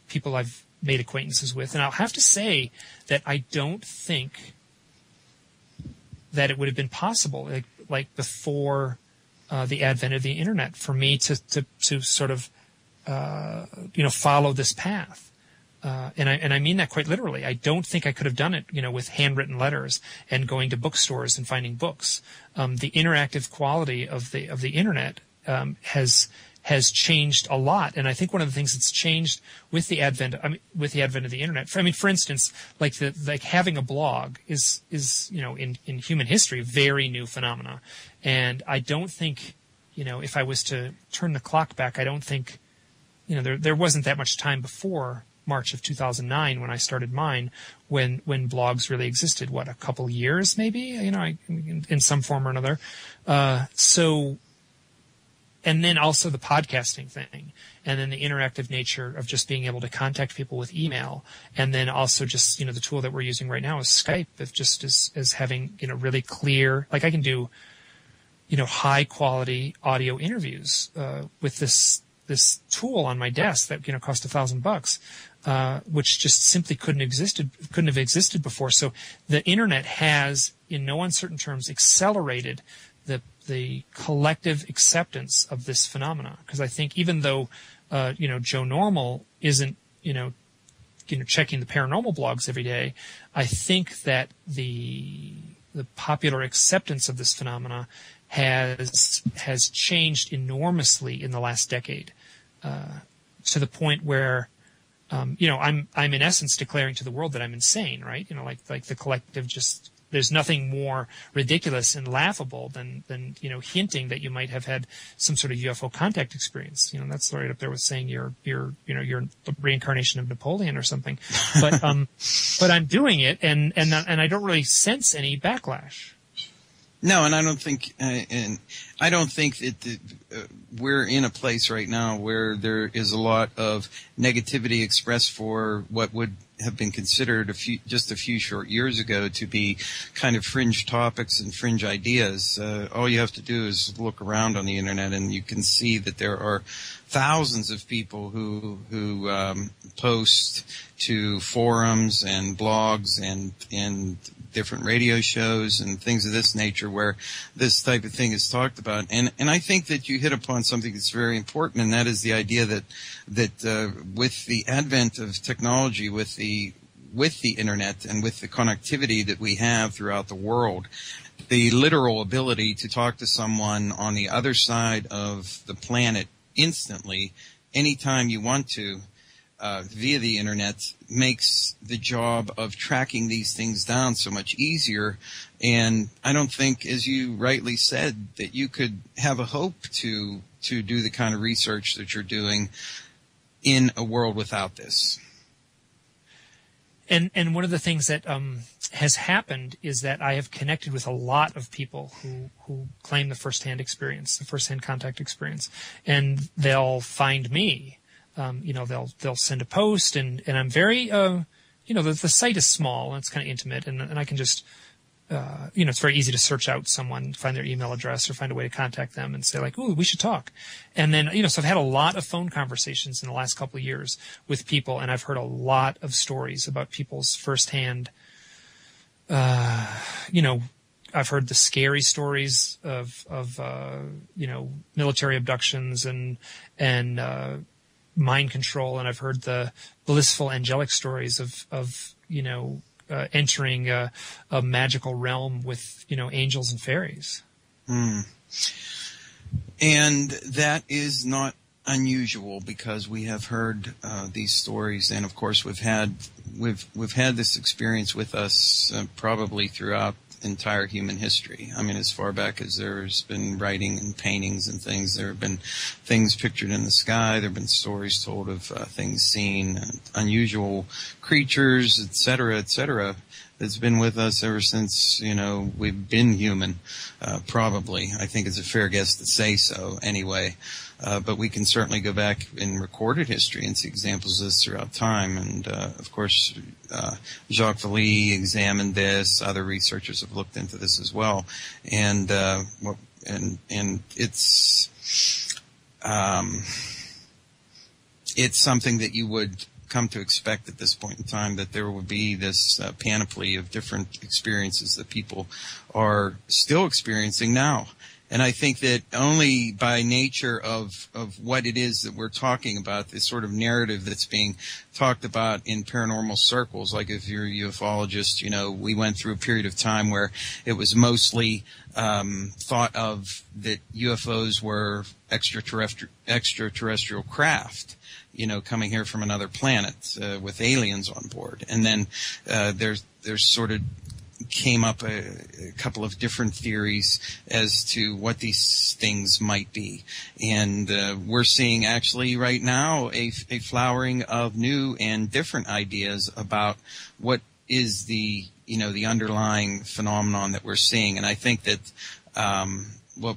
People I've made acquaintances with. And I'll have to say that I don't think that it would have been possible, like before the advent of the internet, for me to sort of follow this path. And I mean that quite literally. I don't think I could have done it, with handwritten letters and going to bookstores and finding books. The interactive quality of the internet has changed a lot, and I think one of the things that's changed with the advent of the internet. For instance, like having a blog is in human history very new phenomena, and I don't think if I was to turn the clock back, I don't think there wasn't that much time before March of 2009 when I started mine, when blogs really existed. What, a couple years maybe, in some form or another. And then also the podcasting thing, and then the interactive nature of just being able to contact people with email, and then also just the tool that we're using right now is Skype, of just as having really clear, I can do high quality audio interviews with this tool on my desk that cost $1,000, which just simply couldn't have existed before. So the internet has, in no uncertain terms, accelerated the collective acceptance of this phenomena. Because I think even though Joe Normal isn't checking the paranormal blogs every day, I think that the popular acceptance of this phenomena has changed enormously in the last decade, to the point where, I'm in essence declaring to the world that I'm insane, right? Like the collective just, there's nothing more ridiculous and laughable than hinting that you might have had some sort of UFO contact experience. That's right up there with saying you're the reincarnation of Napoleon or something. But I'm doing it, and I don't really sense any backlash. No, and I don't think that we're in a place right now where there is a lot of negativity expressed for what would have been considered just a few short years ago to be kind of fringe topics and fringe ideas. All you have to do is look around on the internet, and you can see that there are thousands of people who post to forums and blogs and different radio shows and things of this nature where this type of thing is talked about. And I think that you hit upon something that's very important, and that is the idea that with the advent of technology, with the internet and with the connectivity that we have throughout the world, the literal ability to talk to someone on the other side of the planet instantly, anytime you want to, via the internet, makes the job of tracking these things down so much easier. And I don't think, as you rightly said, that you could have a hope to do the kind of research that you're doing in a world without this. And one of the things that has happened is that I have connected with a lot of people who claim the firsthand experience, the firsthand contact experience, and they'll find me. They'll send a post, and I'm very, the site is small and it's kind of intimate, and I can just, it's very easy to search out someone, find their email address, or find a way to contact them and say like, ooh, we should talk. And then, so I've had a lot of phone conversations in the last couple of years with people, and I've heard a lot of stories about people's firsthand, I've heard the scary stories of military abductions and mind control, and I've heard the blissful angelic stories of entering a magical realm with angels and fairies. And that is not unusual, because we have heard these stories, and of course we've had this experience with us probably throughout entire human history. I mean, as far back as there's been writing and paintings and things, there have been things pictured in the sky, there have been stories told of things seen, unusual creatures, etc., that's been with us ever since, we've been human, probably. I think it's a fair guess to say so anyway. But we can certainly go back in recorded history and see examples of this throughout time. And, of course, Jacques Vallée examined this. Other researchers have looked into this as well. And it's something that you would come to expect at this point in time, that there will be this panoply of different experiences that people are still experiencing now. And I think that only by nature of what it is that we're talking about, this sort of narrative that's being talked about in paranormal circles, like if you're a ufologist, we went through a period of time where it was mostly thought of that UFOs were extraterrestrial craft, coming here from another planet with aliens on board. And then there's sort of came up a couple of different theories as to what these things might be. And we're seeing actually right now a flowering of new and different ideas about what is the underlying phenomenon that we're seeing. And I think that what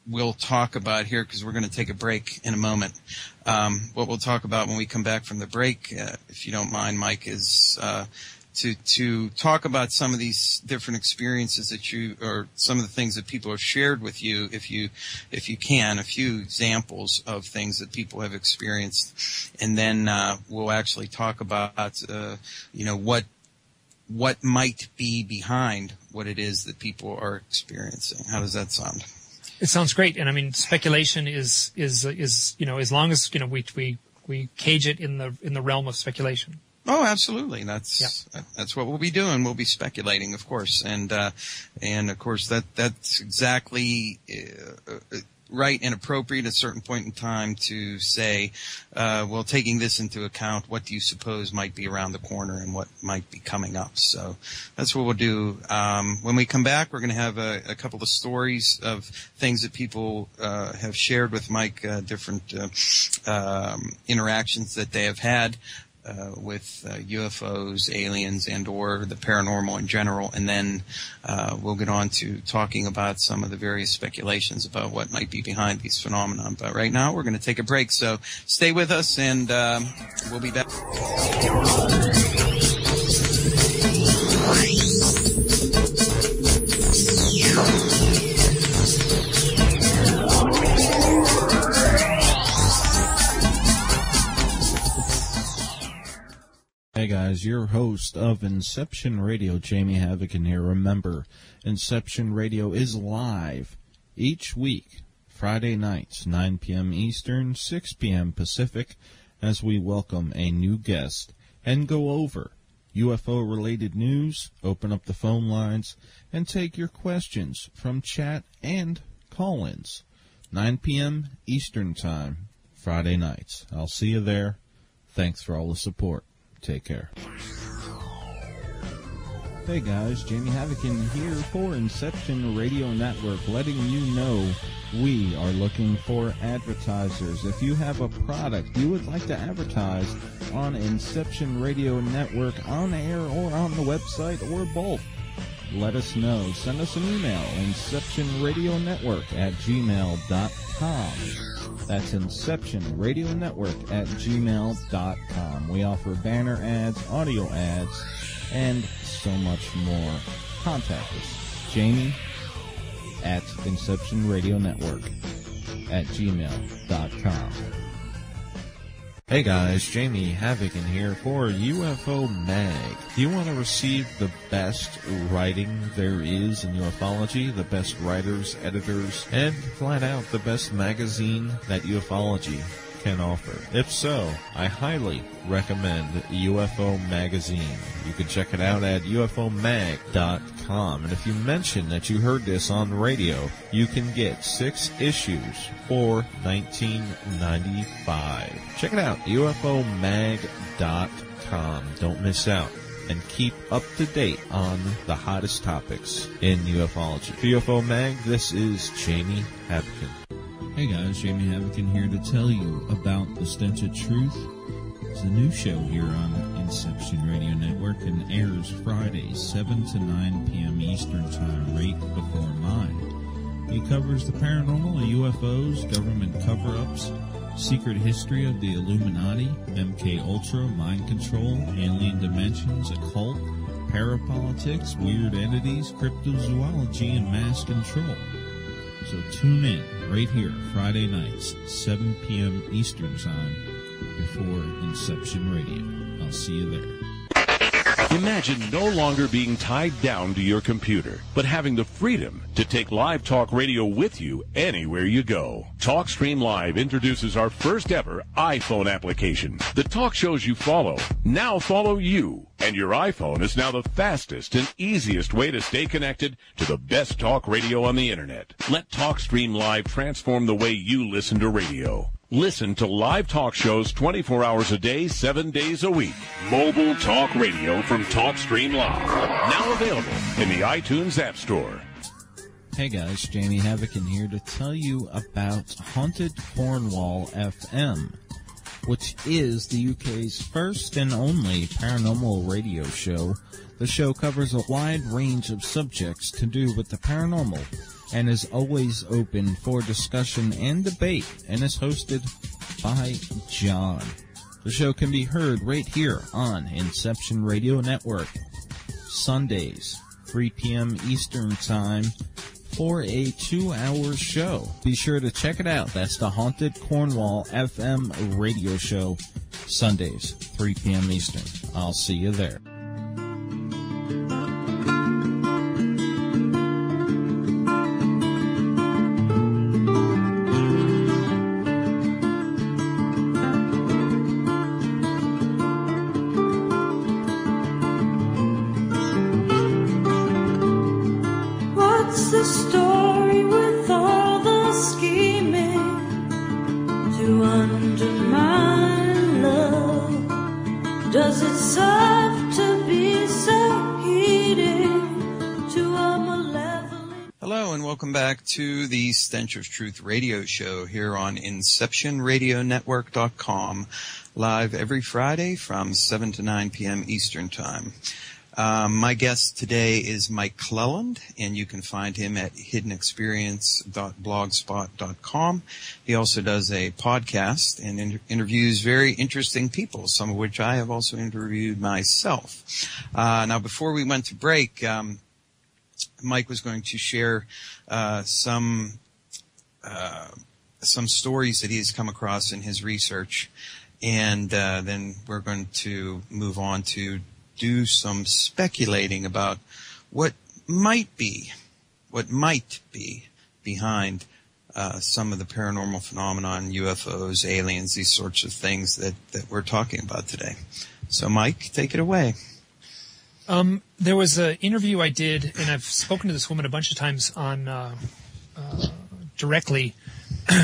we'll talk about here, because we're going to take a break in a moment, what we'll talk about when we come back from the break, if you don't mind, Mike, is to talk about some of these different experiences that or some of the things that people have shared with you, if you can, a few examples of things that people have experienced, and then we'll actually talk about what might be behind what it is that people are experiencing. How does that sound? It sounds great, and I mean, speculation is as long as we cage it in the realm of speculation. Oh, absolutely. That's what we'll be doing. We'll be speculating, of course, and of course that's exactly right and appropriate at a certain point in time to say, well, taking this into account, what do you suppose might be around the corner and what might be coming up? So that's what we'll do. When we come back, we're going to have a couple of stories of things that people have shared with Mike, different interactions that they have had with UFOs, aliens, and or the paranormal in general, and then we'll get on to talking about some of the various speculations about what might be behind these phenomena. But right now, we're going to take a break, so stay with us, and we'll be back. Hey guys, your host of Inception Radio, Jamie Havocan here. Remember, Inception Radio is live each week, Friday nights, 9 p.m. Eastern, 6 p.m. Pacific, as we welcome a new guest and go over UFO-related news, open up the phone lines, and take your questions from chat and call-ins. 9 p.m. Eastern Time, Friday nights. I'll see you there. Thanks for all the support. Take care. Hey guys, Jamie Havocan here for Inception Radio Network, letting you know we are looking for advertisers. If you have a product you would like to advertise on Inception Radio Network, on air or on the website or both, let us know. Send us an email, inceptionradionetwork@gmail.com. That's inceptionradionetwork@gmail.com. We offer banner ads, audio ads, and so much more. Contact us. Jamie at inceptionradionetwork@gmail.com. Hey guys, Jamie Havocan here for UFO Mag. Do you want to receive the best writing there is in ufology, the best writers, editors, and flat out the best magazine that ufology can offer? If so, I highly recommend UFO Magazine. You can check it out at ufomag.com. And if you mention that you heard this on radio, you can get 6 issues for $19.95. Check it out, ufomag.com. Don't miss out. And keep up to date on the hottest topics in ufology. For UFO Mag, this is Jamie Havocan. Hey guys, Jamie Havocan here to tell you about the Stench of Truth. It's a new show here on Inception Radio Network and airs Fridays, 7 to 9 p.m. Eastern Time, right before 9. It covers the paranormal, the UFOs, government cover-ups, secret history of the Illuminati, MK Ultra, mind control, alien dimensions, occult, parapolitics, weird entities, cryptozoology, and mass control. So tune in right here, Friday nights, 7 p.m. Eastern Time, before Inception Radio. I'll see you there. Imagine no longer being tied down to your computer, but having the freedom to take live talk radio with you anywhere you go. TalkStream Live introduces our first ever iPhone application. The talk shows you follow now follow you, and your iPhone is now the fastest and easiest way to stay connected to the best talk radio on the internet. Let TalkStream Live transform the way you listen to radio. Listen to live talk shows 24 hours a day, 7 days a week. Mobile talk radio from TalkStream Live. Now available in the iTunes App Store. Hey guys, Jamie Havocan here to tell you about Haunted Cornwall FM, which is the UK's first and only paranormal radio show. The show covers a wide range of subjects to do with the paranormal and is always open for discussion and debate, and is hosted by John. The show can be heard right here on Inception Radio Network, Sundays, 3 p.m. Eastern Time, for a 2-hour show. Be sure to check it out. That's the Haunted Cornwall FM radio show, Sundays, 3 p.m. Eastern. I'll see you there. Does it serve to be so heated to a malevolent? Hello and welcome back to the Stench of Truth radio show here on InceptionRadioNetwork.com, live every Friday from 7 to 9 p.m. Eastern Time. My guest today is Mike Clelland, and you can find him at hiddenexperience.blogspot.com. He also does a podcast and interviews very interesting people, some of which I have also interviewed myself. Now, before we went to break, Mike was going to share some stories that he's come across in his research, and then we're going to move on to do some speculating about what might be behind some of the paranormal phenomenon, UFOs, aliens, these sorts of things that we're talking about today. So, Mike, take it away. There was an interview I did, and I've spoken to this woman a bunch of times on directly,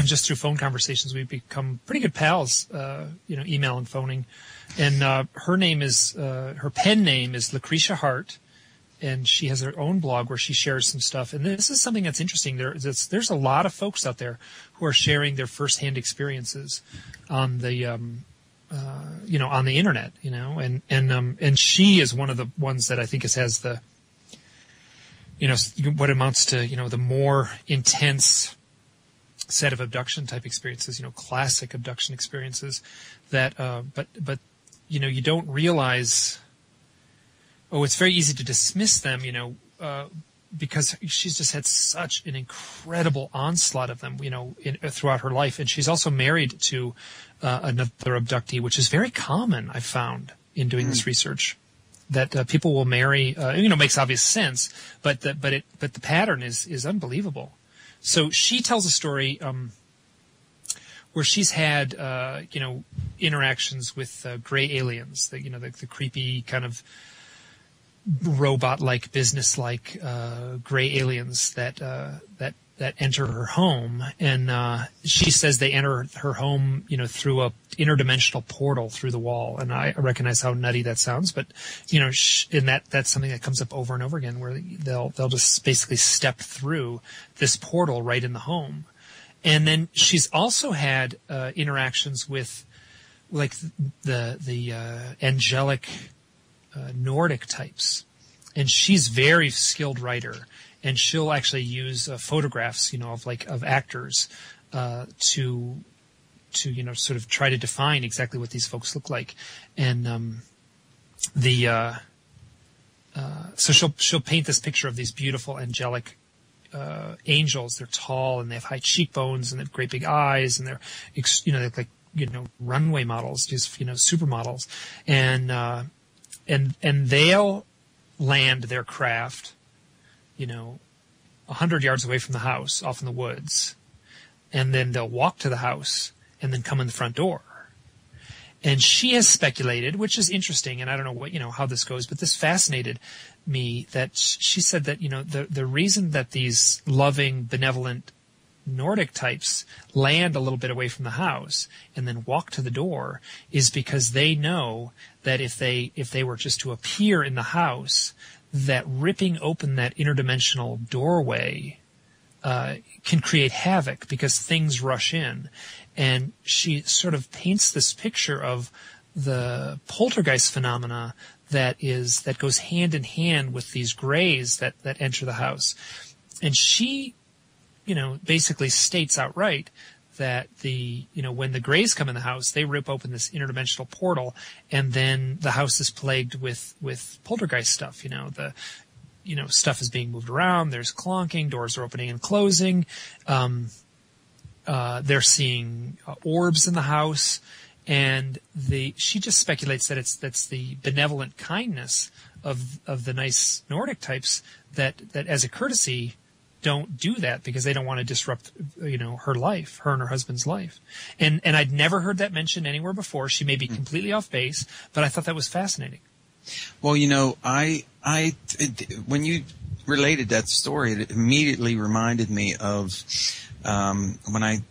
just through phone conversations. We've become pretty good pals, email and phoning. And her name is her pen name is Lucretia Hart, and she has her own blog where she shares some stuff. And this is something that's interesting. There's a lot of folks out there who are sharing their firsthand experiences on the on the internet, and she is one of the ones that I think has the what amounts to the more intense set of abduction type experiences, classic abduction experiences that but you don't realize, it's very easy to dismiss them, because she's just had such an incredible onslaught of them, throughout her life. And she's also married to another abductee, which is very common, I've found, in doing this research, that people will marry, makes obvious sense, but the pattern is unbelievable. So she tells a story, where she's had, interactions with gray aliens, the creepy kind of robot-like, business-like gray aliens that enter her home. And she says they enter her home, through a interdimensional portal through the wall. And I recognize how nutty that sounds, but and that's something that comes up over and over again, where they'll just basically step through this portal right in the home. And then she's also had interactions with, like, the angelic Nordic types, and she's very skilled writer, and she'll actually use photographs, of actors to sort of try to define exactly what these folks look like, and so she'll paint this picture of these beautiful angelic angels. They're tall and they have high cheekbones and they have great big eyes, and they're they're like runway models, just supermodels, and they'll land their craft 100 yards away from the house, off in the woods, and then they'll walk to the house and then come in the front door. And she has speculated, which is interesting, and I don't know how this goes, but this fascinated me, that she said that the reason that these loving, benevolent Nordic types land a little bit away from the house and then walk to the door is because they know that if they were just to appear in the house, that ripping open that interdimensional doorway can create havoc, because things rush in. And she sort of paints this picture of the poltergeist phenomena that goes hand in hand with these grays that enter the house. And she, basically states outright that when the grays come in the house, they rip open this interdimensional portal, and then the house is plagued with poltergeist stuff. Stuff is being moved around. There's clonking. Doors are opening and closing. They're seeing orbs in the house, and she just speculates that that's the benevolent kindness of the nice Nordic types that as a courtesy don't do that, because they don't want to disrupt her life, her and her husband's life. And I'd never heard that mentioned anywhere before. She may be completely off base, but I thought that was fascinating. Well, when you related that story, it immediately reminded me of when I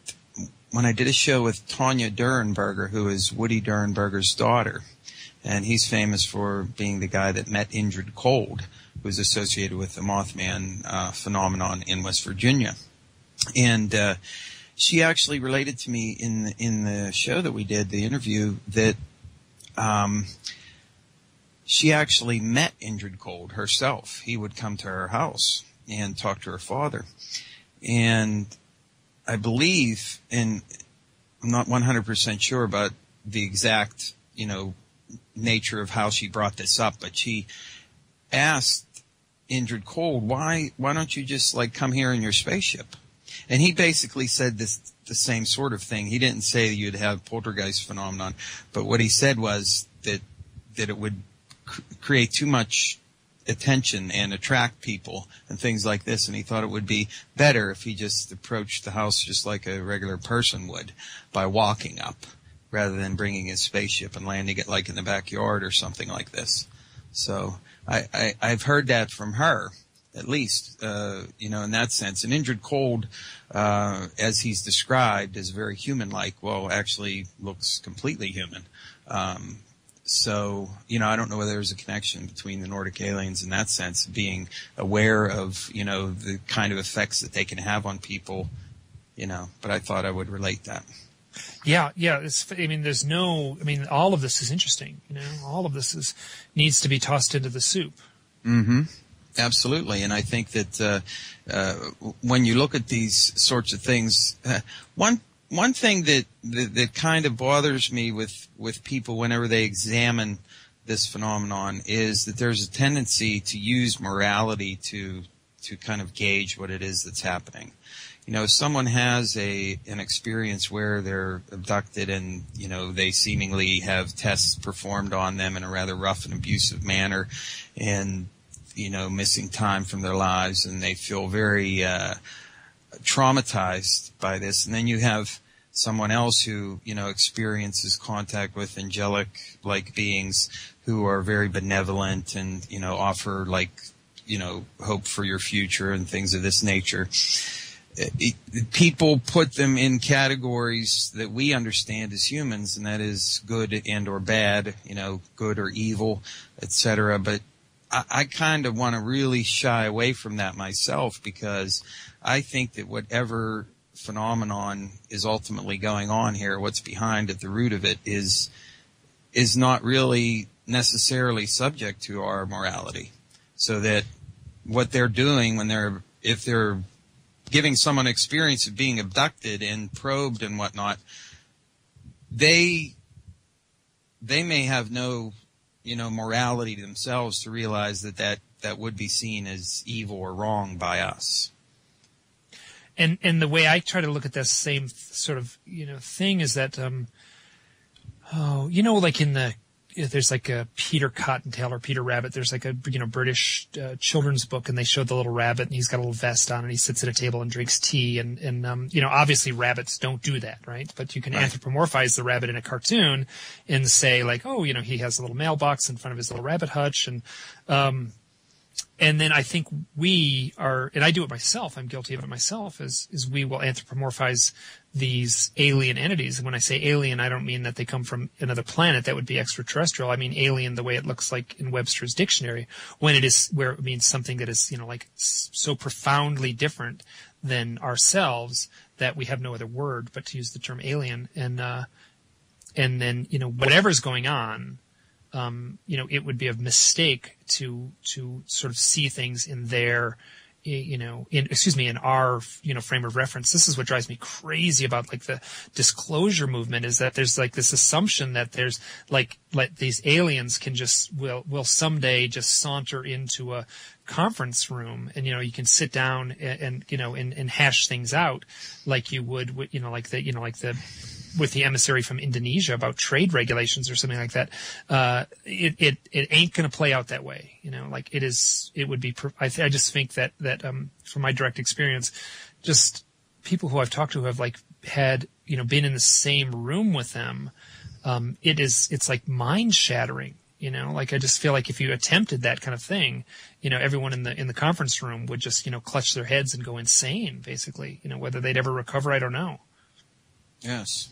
did a show with Tanya Durenberger, who is Woody Durenberger's daughter, And he's famous for being the guy that met Indrid Cold, who was associated with the Mothman phenomenon in West Virginia. And she actually related to me in the show that we did, the interview, that she actually met Indrid Cold herself. He would come to her house and talk to her father. And I believe, and I'm not 100% sure about the exact, nature of how she brought this up, but she asked Indrid Cold, why don't you just come here in your spaceship? And he basically said the same sort of thing. He didn't say you'd have poltergeist phenomenon, but what he said was that it would create too much attention and attract people and things like this, and he thought it would be better if he just approached the house just like a regular person would, by walking up rather than bringing his spaceship and landing it in the backyard or something like this. So I've heard that from her, at least, in that sense. And Indrid Cold, as he's described, is very human-like. Well, actually looks completely human. So, I don't know whether there's a connection between the Nordic aliens in that sense, being aware of, the kind of effects that they can have on people, but I thought I would relate that. Yeah. All of this is interesting. All of this needs to be tossed into the soup. Mm-hmm. Absolutely. And I think that when you look at these sorts of things, one thing that kind of bothers me with people whenever they examine this phenomenon is that there's a tendency to use morality to kind of gauge what it is that's happening. If someone has an experience where they're abducted and, they seemingly have tests performed on them in a rather rough and abusive manner and, missing time from their lives, and they feel very traumatized by this. And then you have someone else who, experiences contact with angelic-like beings who are very benevolent and, offer hope for your future and things of this nature. People put them in categories that we understand as humans, and that is good and or bad, good or evil, etc. But I kind of want to really shy away from that myself, because I think that whatever phenomenon is ultimately going on here, what's behind at the root of it is not really necessarily subject to our morality. So that what they're doing if they're giving someone an experience of being abducted and probed and whatnot, they may have no, morality themselves to realize that would be seen as evil or wrong by us. And the way I try to look at this same sort of, thing is that, there's a Peter Cottontail or Peter Rabbit. There's a, British children's book, and they showed the little rabbit, and he's got a little vest on, and he sits at a table and drinks tea. And obviously rabbits don't do that, right? But you can anthropomorphize the rabbit in a cartoon and say he has a little mailbox in front of his little rabbit hutch. And then I think we are, and I do it myself, I'm guilty of it myself, is we will anthropomorphize these alien entities. And when I say alien, I don't mean that they come from another planet. That would be extraterrestrial. I mean alien the way it looks like in Webster's dictionary, where it means something that is, so profoundly different than ourselves that we have no other word but to use the term alien. And then, whatever's going on, it would be a mistake to sort of see things in their, in our, frame of reference. This is what drives me crazy about the disclosure movement, is that there's this assumption that there's these aliens can will someday just saunter into a conference room and, you can sit down and hash things out like you would, with the emissary from Indonesia about trade regulations or something like that. It ain't going to play out that way. It would be, I just think that from my direct experience, just people who I've talked to who have had, been in the same room with them, it's mind shattering. I just feel like if you attempted that kind of thing, everyone in the conference room would just, clutch their heads and go insane, basically. Whether they'd ever recover, I don't know. Yes.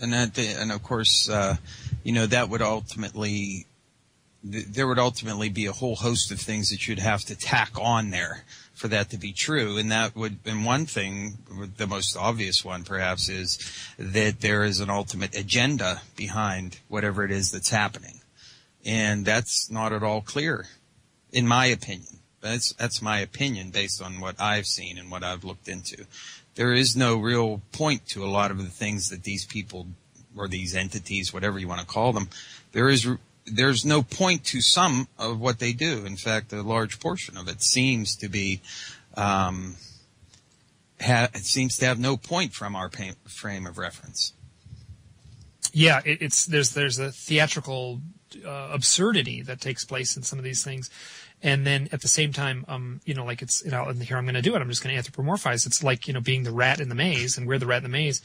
And of course, that would ultimately, there would ultimately be a whole host of things that you'd have to tack on there for that to be true. And one thing, the most obvious one perhaps, is that there is an ultimate agenda behind whatever it is that's happening. And that's not at all clear, in my opinion. That's my opinion based on what I've seen and what I've looked into. There is no real point to a lot of the things that these people or these entities, whatever you want to call them, there's no point to some of what they do. In fact, a large portion of it seems to be it seems to have no point from our frame of reference. Yeah, there's a theatrical absurdity that takes place in some of these things. And then at the same time, and here I'm going to do it. I'm just going to anthropomorphize. It's like, being the rat in the maze, and we're the rat in the maze,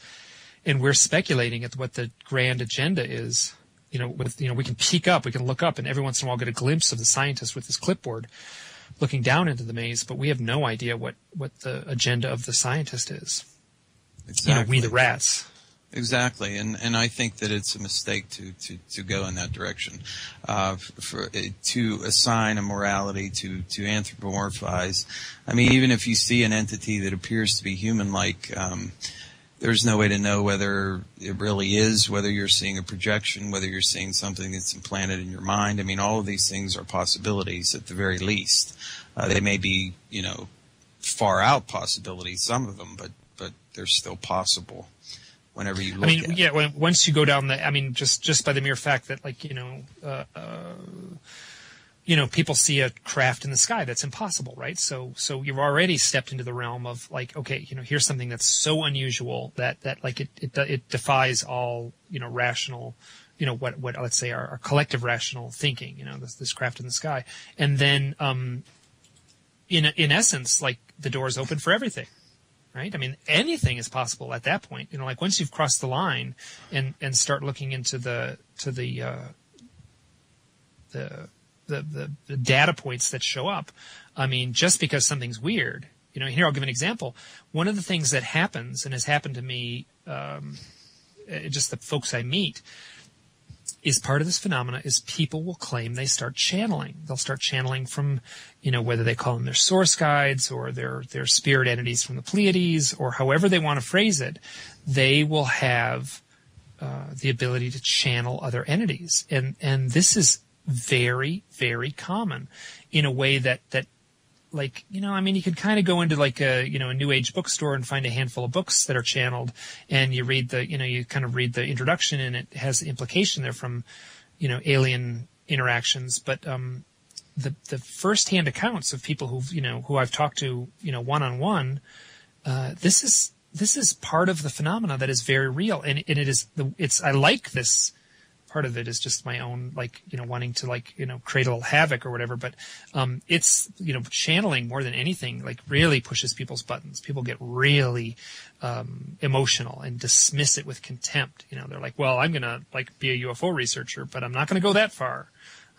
and we're speculating at what the grand agenda is. We can peek up, we can look up, and every once in a while get a glimpse of the scientist with his clipboard looking down into the maze, but we have no idea what the agenda of the scientist is. Exactly. We the rats. Exactly, and I think that it's a mistake to go in that direction, to assign a morality, to anthropomorphize. I mean, even if you see an entity that appears to be human-like, there's no way to know whether it really is, whether you're seeing a projection, whether you're seeing something that's implanted in your mind. I mean, all of these things are possibilities at the very least. They may be, far out possibilities, some of them, but they're still possible. Whenever you look at it. Once you go down just by the mere fact that, people see a craft in the sky, that's impossible, right? So you've already stepped into the realm of here's something that's so unusual that it defies all, rational, what let's say our collective rational thinking, this craft in the sky. And then, in essence, the door's open for everything. Right? I mean, anything is possible at that point. Once you've crossed the line and start looking into the data points that show up. I mean, just because something's weird, here I'll give an example. One of the things that happens and has happened to me, just the folks I meet, is part of this phenomena is people will claim they start channeling. They'll start channeling from, whether they call them their source guides or their spirit entities from the Pleiades or however they want to phrase it. They will have the ability to channel other entities. And this is very, very common in a way that you could kind of go into a New Age bookstore and find a handful of books that are channeled, and you read you kind of read the introduction, and it has the implication there from, alien interactions. But the first-hand accounts of people who I've talked to, one-on-one, this is part of the phenomena that is very real, and I like this. Part of it is just my own, wanting to, create a little havoc or whatever. But it's, channeling more than anything, really pushes people's buttons. People get really emotional and dismiss it with contempt. They're like, well, I'm going to, be a UFO researcher, but I'm not going to go that far.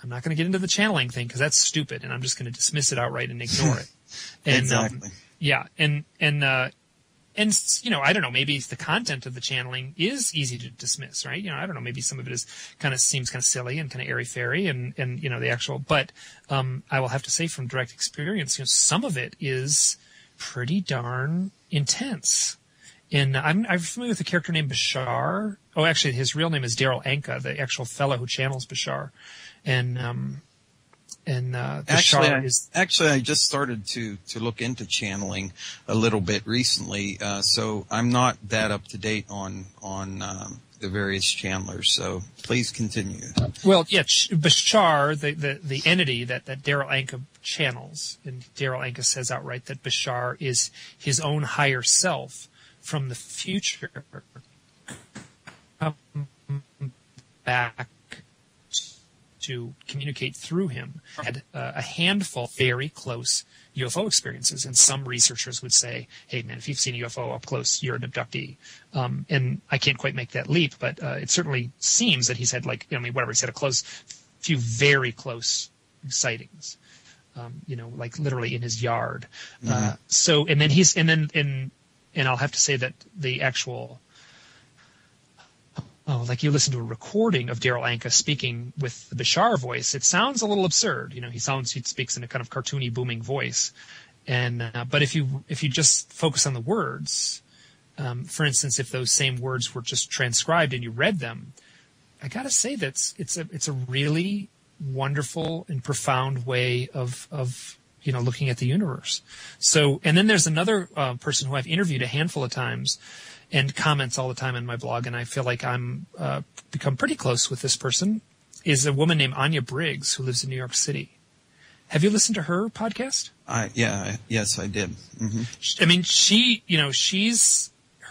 I'm not going to get into the channeling thing because that's stupid, and I'm just going to dismiss it outright and ignore it. And, exactly. And, I don't know, maybe the content of the channeling is easy to dismiss, right? I don't know, maybe some of it seems kind of silly and kind of airy-fairy and the actual, but, I will have to say from direct experience, some of it is pretty darn intense. And I'm familiar with a character named Bashar. Oh, actually, his real name is Daryl Anka, the actual fellow who channels Bashar. Actually, I just started to look into channeling a little bit recently, so I'm not that up to date on the various channelers. So please continue. Well, yeah, Bashar, the entity that Daryl Anka channels, and Daryl Anka says outright that Bashar is his own higher self from the future, back to communicate through him. Had a handful of very close UFO experiences, and some researchers would say, hey man, if you've seen a UFO up close, you're an abductee. And I can't quite make that leap, but it certainly seems that he's had he's had a few very close sightings, literally in his yard. Mm-hmm. And I'll have to say that the actual like you listen to a recording of Daryl Anka speaking with the Bashar voice, it sounds a little absurd. He speaks in a kind of cartoony, booming voice. And but if you just focus on the words, for instance, if those same words were just transcribed and you read them, I gotta say that it's a really wonderful and profound way of looking at the universe. So, and then there's another person who I've interviewed a handful of times and comments all the time on my blog, and I feel like I'm become pretty close with this person, is a woman named Anya Briggs who lives in New York City. Have you listened to her podcast? Yes, I did. Mm-hmm. I mean,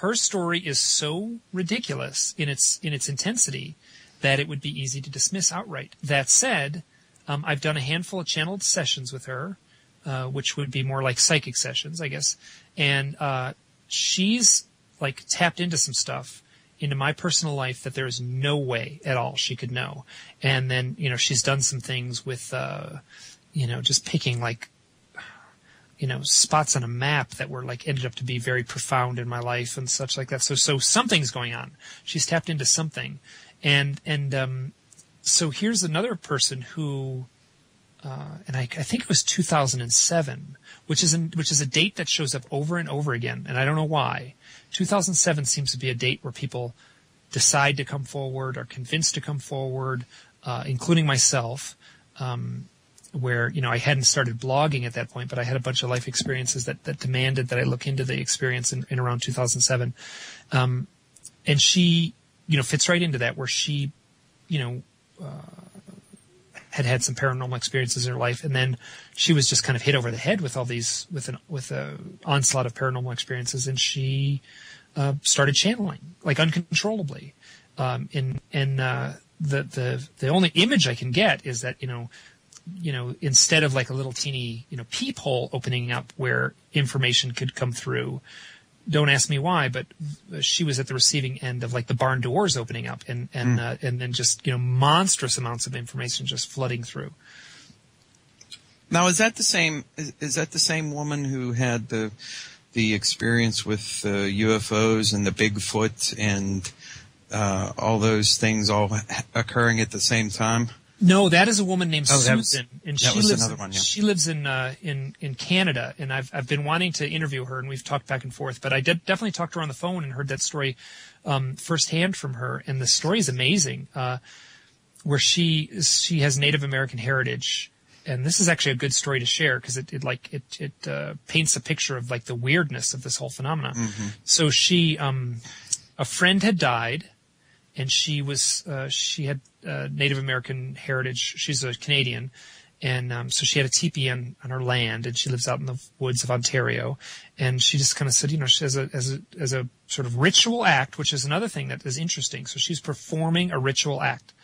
her story is so ridiculous in its intensity that it would be easy to dismiss outright. That said, I've done a handful of channeled sessions with her, which would be more like psychic sessions, I guess. And she's like tapped into some stuff into my personal life that there is no way at all she could know. And then, she's done some things with, just picking like, spots on a map that were like ended up to be very profound in my life and such like that. So something's going on. She's tapped into something. And so here's another person who, and I think it was 2007, which is a date that shows up over and over again, and I don't know why. 2007 seems to be a date where people decide to come forward, are convinced to come forward, including myself, where, I hadn't started blogging at that point, but I had a bunch of life experiences that demanded that I look into the experience in around 2007. And she, fits right into that, where she, had some paranormal experiences in her life, and then she was just kind of hit over the head with all these, with a onslaught of paranormal experiences, and she started channeling like uncontrollably. The only image I can get is that instead of like a little teeny peephole opening up where information could come through. Don't ask me why, but she was at the receiving end of like the barn doors opening up and then just, monstrous amounts of information just flooding through. Now, is that the same woman who had the experience with UFOs and the Bigfoot and all those things all occurring at the same time? No, that is a woman named Susan, and she lives. Another one, yeah. She lives in Canada, and I've been wanting to interview her, and we've talked back and forth. But I definitely talked to her on the phone and heard that story firsthand from her, and the story is amazing. Where she has Native American heritage, and this is actually a good story to share because it paints a picture of like the weirdness of this whole phenomenon. Mm-hmm. So she, a friend had died. And she had Native American heritage. She's a Canadian. And so she had a teepee on her land, and she lives out in the woods of Ontario. And she just kind of said, as a sort of ritual act, which is another thing that is interesting. So she's performing a ritual act.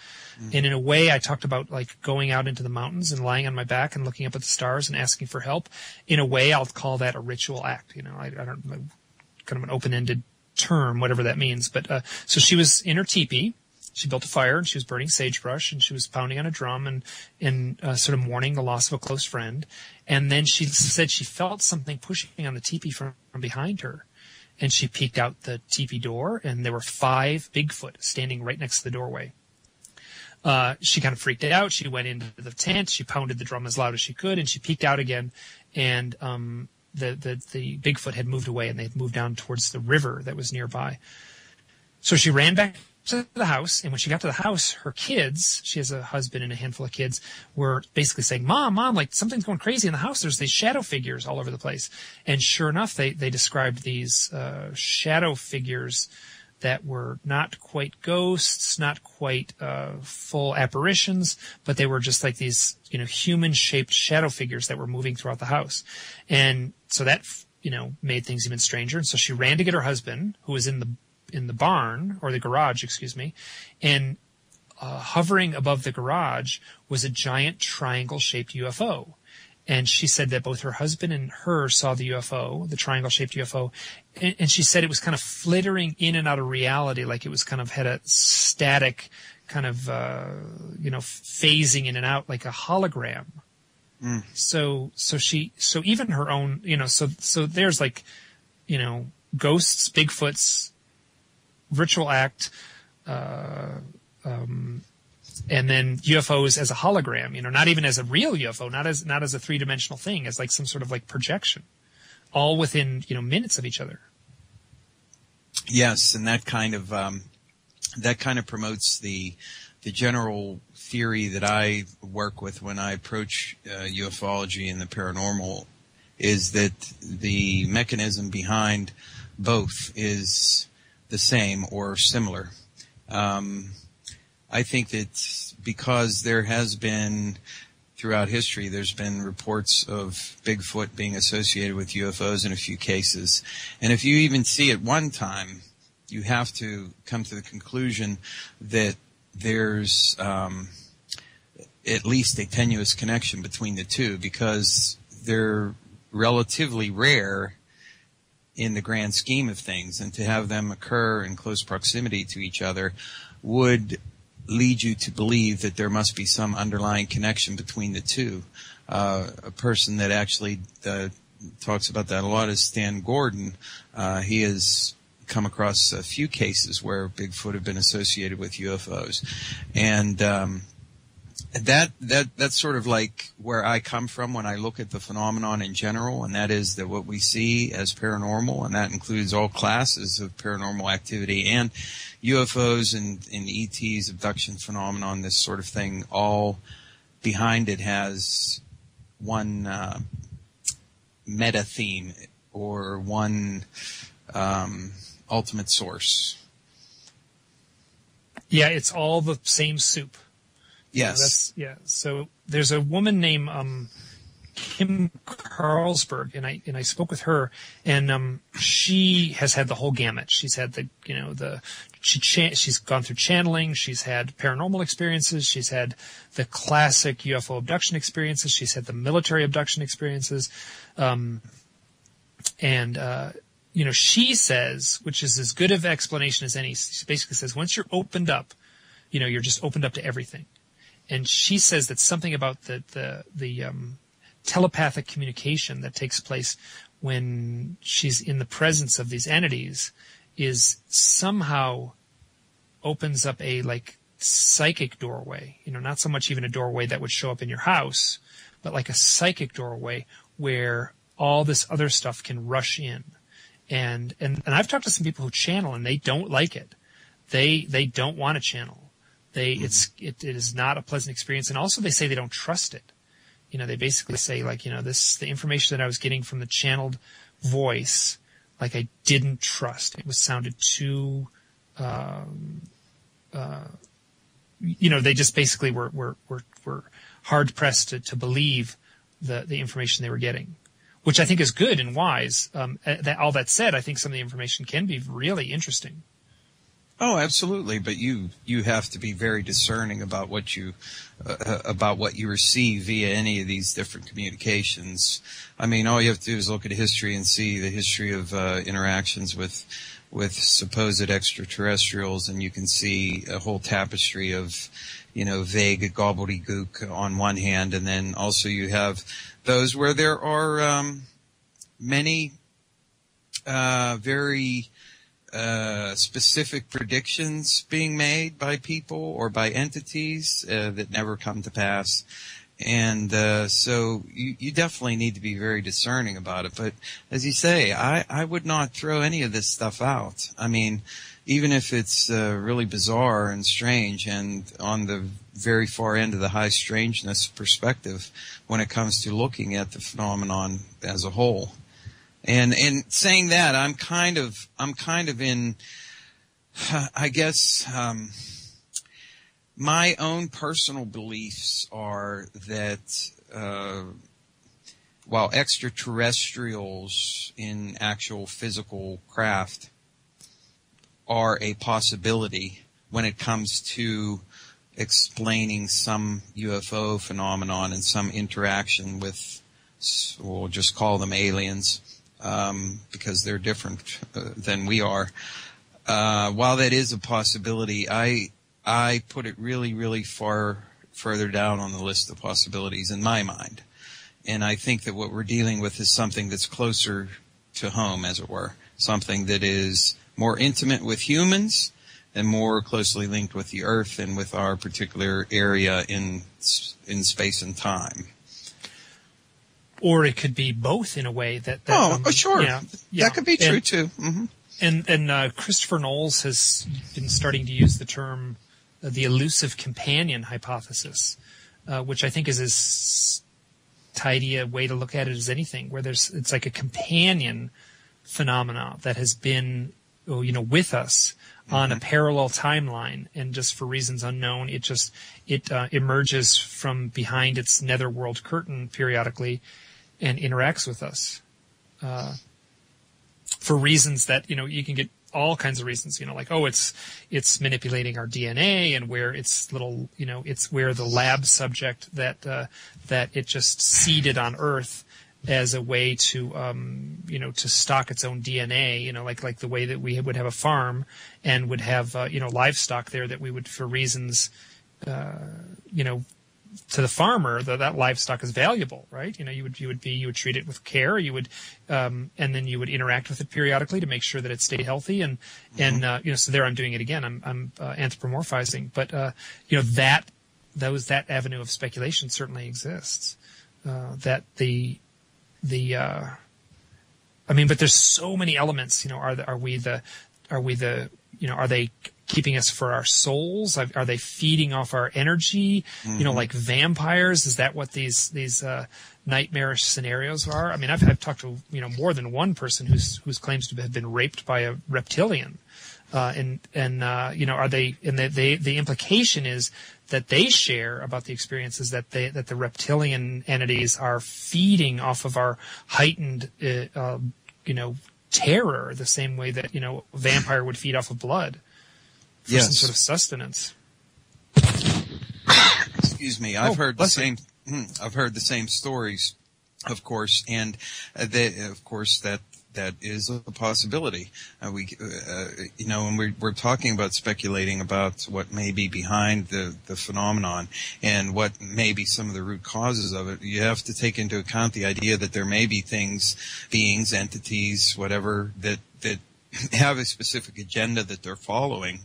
Mm-hmm. And in a way, I talked about like going out into the mountains and lying on my back and looking up at the stars and asking for help. In a way, I'll call that a ritual act. I don't know, kind of an open-ended term, whatever that means. But so she was in her teepee. She built a fire, and she was burning sagebrush, and she was pounding on a drum and sort of mourning the loss of a close friend. And then she said she felt something pushing on the teepee from behind her. And she peeked out the teepee door, and there were 5 Bigfoot standing right next to the doorway. She kind of freaked out. She went into the tent. She pounded the drum as loud as she could, and she peeked out again. And the Bigfoot had moved away, and they had moved down towards the river that was nearby. So she ran back to the house, and when she got to the house, her kids, she has a husband and a handful of kids, were basically saying, Mom, like something's going crazy in the house. There's these shadow figures all over the place. And sure enough, they described these shadow figures that were not quite ghosts, not quite full apparitions, but they were just like these, human-shaped shadow figures that were moving throughout the house. And so that, made things even stranger. And so she ran to get her husband, who was in the barn, or the garage, excuse me, and hovering above the garage was a giant triangle-shaped UFO. And she said that both her husband and her saw the UFO, the triangle-shaped UFO, and she said it was kind of flittering in and out of reality, like it was kind of had a static kind of, phasing in and out like a hologram. Mm. So even her own, so there's like, ghosts, Bigfoots, ritual act, and then UFOs as a hologram, not even as a real UFO, not as a three-dimensional thing, as like some sort of like projection, all within, minutes of each other. Yes, and that kind of promotes the general theory that I work with when I approach ufology and the paranormal, is that the mechanism behind both is the same or similar. I think that because there has been, throughout history, there's been reports of Bigfoot being associated with UFOs in a few cases. And if you even see it one time, you have to come to the conclusion that there's at least a tenuous connection between the two, because they're relatively rare in the grand scheme of things, and to have them occur in close proximity to each other would lead you to believe that there must be some underlying connection between the two. A person that actually talks about that a lot is Stan Gordon. He has come across a few cases where Bigfoot have been associated with UFOs, and that's sort of like where I come from when I look at the phenomenon in general, and that is that what we see as paranormal, and that includes all classes of paranormal activity and UFOs and ETs, abduction phenomenon, this sort of thing, all behind it has one meta theme or one ultimate source. Yeah, it's all the same soup. Yes. So there's a woman named Kim Carlsberg, and I spoke with her, and she has had the whole gamut. She's had she's gone through channeling. She's had paranormal experiences. She's had the classic UFO abduction experiences. She's had the military abduction experiences, she says, which is as good of explanation as any. She basically says once you're opened up, you're just opened up to everything. And she says that something about the telepathic communication that takes place when she's in the presence of these entities is somehow opens up a like psychic doorway, not so much even a doorway that would show up in your house, but like a psychic doorway where all this other stuff can rush in. And I've talked to some people who channel and they don't like it. They don't want to channel. It is not a pleasant experience. And also they say they don't trust it. They basically say like, the information that I was getting from the channeled voice, like I didn't trust. It sounded too, they just basically were hard pressed to believe the information they were getting, which I think is good and wise. All that said, I think some of the information can be really interesting. Oh, absolutely. But you have to be very discerning about what you receive via any of these different communications. I mean, all you have to do is look at history and see the history of interactions with supposed extraterrestrials, and you can see a whole tapestry of, vague gobbledygook on one hand, and then also you have those where there are many very specific predictions being made by people or by entities that never come to pass. And so you definitely need to be very discerning about it. But as you say, I would not throw any of this stuff out. I mean, even if it's really bizarre and strange and on the very far end of the high strangeness perspective when it comes to looking at the phenomenon as a whole. And saying that, I'm kind of in, I guess, my own personal beliefs are that, while extraterrestrials in actual physical craft are a possibility when it comes to explaining some UFO phenomenon and some interaction with, we'll just call them aliens, because they're different than we are. While that is a possibility, I put it really, really further down on the list of possibilities in my mind. And I think that what we're dealing with is something that's closer to home, as it were, something that is more intimate with humans and more closely linked with the Earth and with our particular area in space and time. Or it could be both in a way that sure. Yeah, that could be true too. Mm-hmm. And Christopher Knowles has been starting to use the term the elusive companion hypothesis, which I think is as tidy a way to look at it as anything, where it's like a companion phenomena that has been, with us on a parallel timeline, and just for reasons unknown, it emerges from behind its netherworld curtain periodically and interacts with us. For reasons that, you can get all kinds of reasons, like, it's manipulating our DNA, and where it's little, it's where the lab subject that it just seeded on Earth as a way to, to stock its own DNA, like the way that we would have a farm and would have, livestock there that we would, for reasons, to the farmer, that livestock is valuable, right? You would treat it with care. You would, and then you would interact with it periodically to make sure that it stayed healthy. And so there I'm doing it again. I'm anthropomorphizing, but that avenue of speculation certainly exists. But there's so many elements. Are they keeping us for our souls? Are they feeding off our energy? Like vampires? Is that what these nightmarish scenarios are? I mean, I've talked to more than one person who's claims to have been raped by a reptilian, are they? And the implication is that they share about the experiences that the reptilian entities are feeding off of our heightened, terror, the same way that a vampire would feed off of blood. For some sort of sustenance. Excuse me. I've heard the same. I've heard the same stories, of course, and that is a possibility. When we're talking about speculating about what may be behind the phenomenon and what may be some of the root causes of it, you have to take into account the idea that there may be things, beings, entities, whatever, that have a specific agenda that they're following.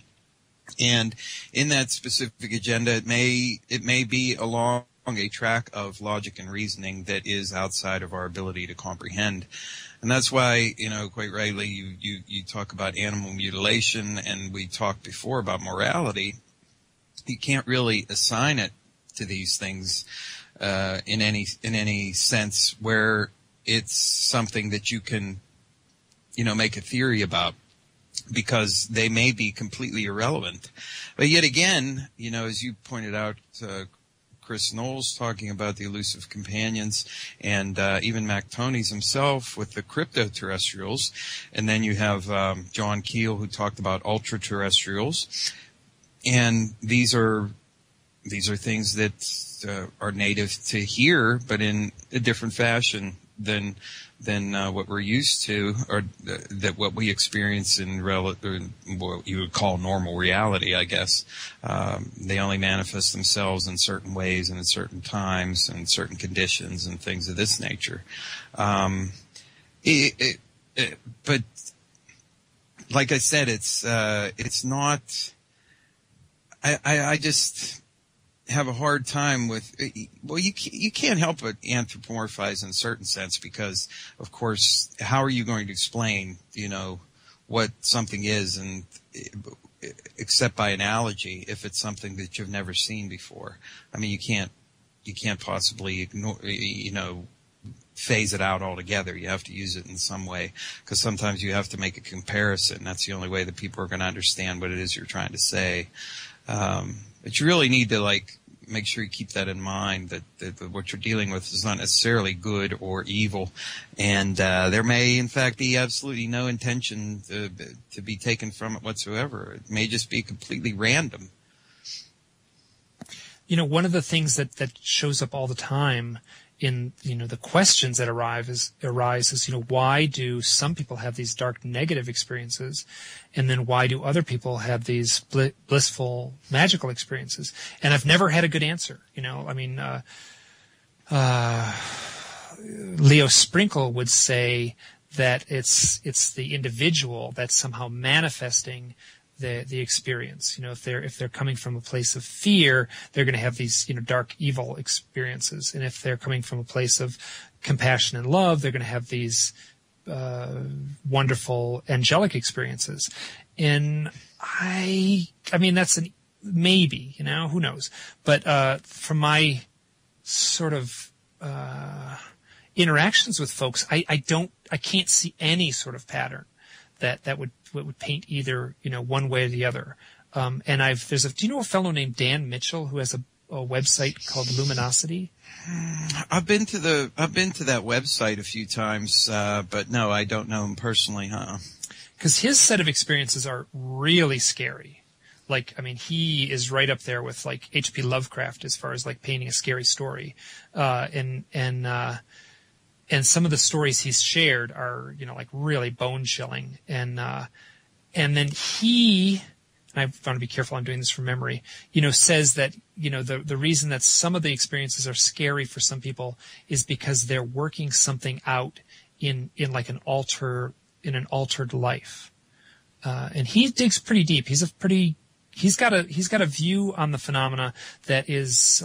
And in that specific agenda, it may be along a track of logic and reasoning that is outside of our ability to comprehend. And that's why, quite rightly, you talk about animal mutilation, and we talked before about morality. You can't really assign it to these things in any sense where it's something that you can, make a theory about, because they may be completely irrelevant. But yet again, as you pointed out, Chris Knowles talking about the elusive companions, and even Mac Tonys himself with the cryptoterrestrials, and then you have John Keel, who talked about ultra-terrestrials, and these are things that are native to here, but in a different fashion than what we're used to, or that what we experience in what you would call normal reality, I guess. They only manifest themselves in certain ways and at certain times and certain conditions and things of this nature. But like I said, it's not. I just have a hard time with, you can't help but anthropomorphize in a certain sense, because of course, how are you going to explain, what something is, and except by analogy, if it's something that you've never seen before? I mean, you can't possibly ignore, phase it out altogether. You have to use it in some way, because sometimes you have to make a comparison. That's the only way that people are going to understand what it is you're trying to say. But you really need to make sure you keep that in mind, that what you're dealing with is not necessarily good or evil, and there may in fact be absolutely no intention to be taken from it whatsoever. It may just be completely random. One of the things that shows up all the time in the questions that arise is why do some people have these dark negative experiences, and then why do other people have these blissful magical experiences? And I've never had a good answer. Leo Sprinkle would say that it's the individual that's somehow manifesting the experience. If they're coming from a place of fear, they're going to have these, dark, evil experiences. And if they're coming from a place of compassion and love, they're going to have these wonderful angelic experiences. And I mean, that's an maybe, who knows? But from my sort of interactions with folks, I can't see any sort of pattern that would paint either, one way or the other. And do you know a fellow named Dan Mitchell who has a website called Luminosity? I've been to that website a few times, but no, I don't know him personally, huh? Because his set of experiences are really scary. He is right up there with H.P. Lovecraft as far as painting a scary story. And some of the stories he's shared are, really bone chilling. And then he, and I want to be careful, I'm doing this from memory, says that, the reason that some of the experiences are scary for some people is because they're working something out in an altered life. And he digs pretty deep. He's got a view on the phenomena that is,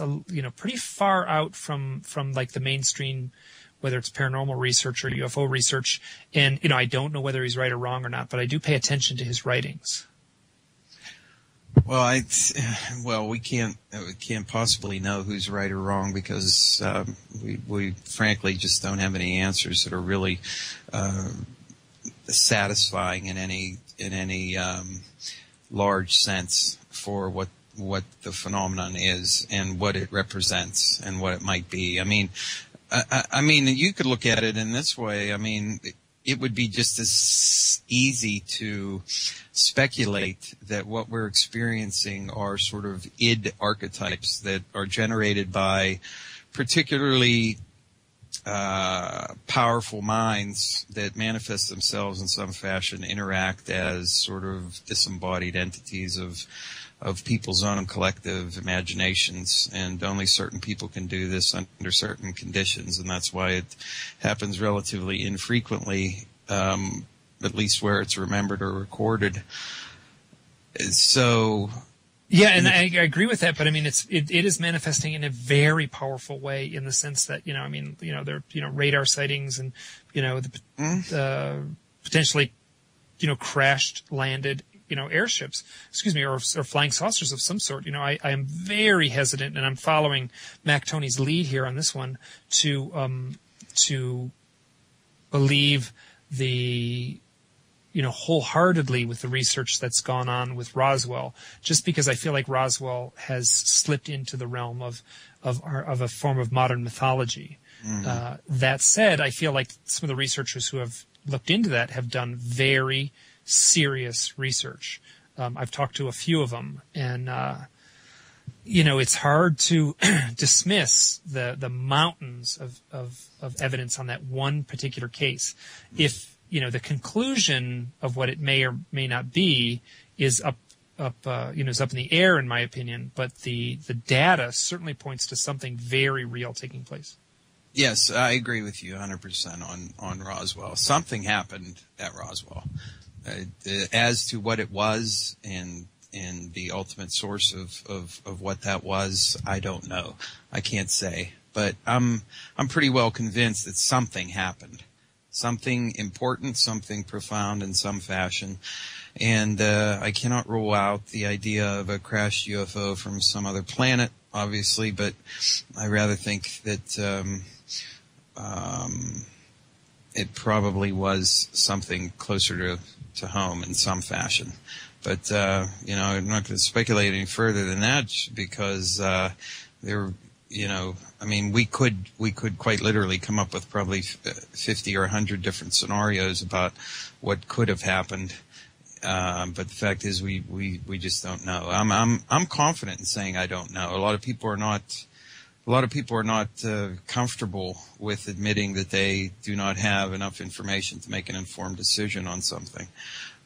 pretty far out from the mainstream, whether it's paranormal research or UFO research. And, I don't know whether he's right or wrong or not, but I do pay attention to his writings. Well, we can't possibly know who's right or wrong because, we frankly just don't have any answers that are really, satisfying in any large sense for what the phenomenon is and what it represents and what it might be. I mean, you could look at it in this way. I mean, it would be just as easy to speculate that what we're experiencing are sort of id archetypes that are generated by particularly powerful minds that manifest themselves in some fashion, interact as sort of disembodied entities of people's own collective imaginations, and only certain people can do this under certain conditions, and that's why it happens relatively infrequently, at least where it's remembered or recorded. So... Yeah, and I agree with that, but I mean, it is manifesting in a very powerful way in the sense that, there are, radar sightings and, potentially, crashed, landed, airships, or flying saucers of some sort. I am very hesitant, and I'm following Mac Tony's lead here on this one to believe the, wholeheartedly with the research that's gone on with Roswell, just because I feel like Roswell has slipped into the realm of a form of modern mythology. Mm-hmm. That said, I feel like some of the researchers who have looked into that have done very serious research. I've talked to a few of them, and it's hard to dismiss the mountains of evidence on that one particular case. If the conclusion of what it may or may not be is up in the air, in my opinion. But the data certainly points to something very real taking place. Yes, I agree with you 100% on Roswell. Something happened at Roswell. As to what it was and the ultimate source of what that was, I don't know. I can't say. But I'm pretty well convinced that something happened. Something important, something profound in some fashion. And I cannot rule out the idea of a crashed UFO from some other planet, obviously, but I rather think that it probably was something closer to home in some fashion. But, I'm not going to speculate any further than that because we could quite literally come up with probably 50 or 100 different scenarios about what could have happened. But the fact is we just don't know. I'm confident in saying I don't know. A lot of people are not comfortable with admitting that they do not have enough information to make an informed decision on something.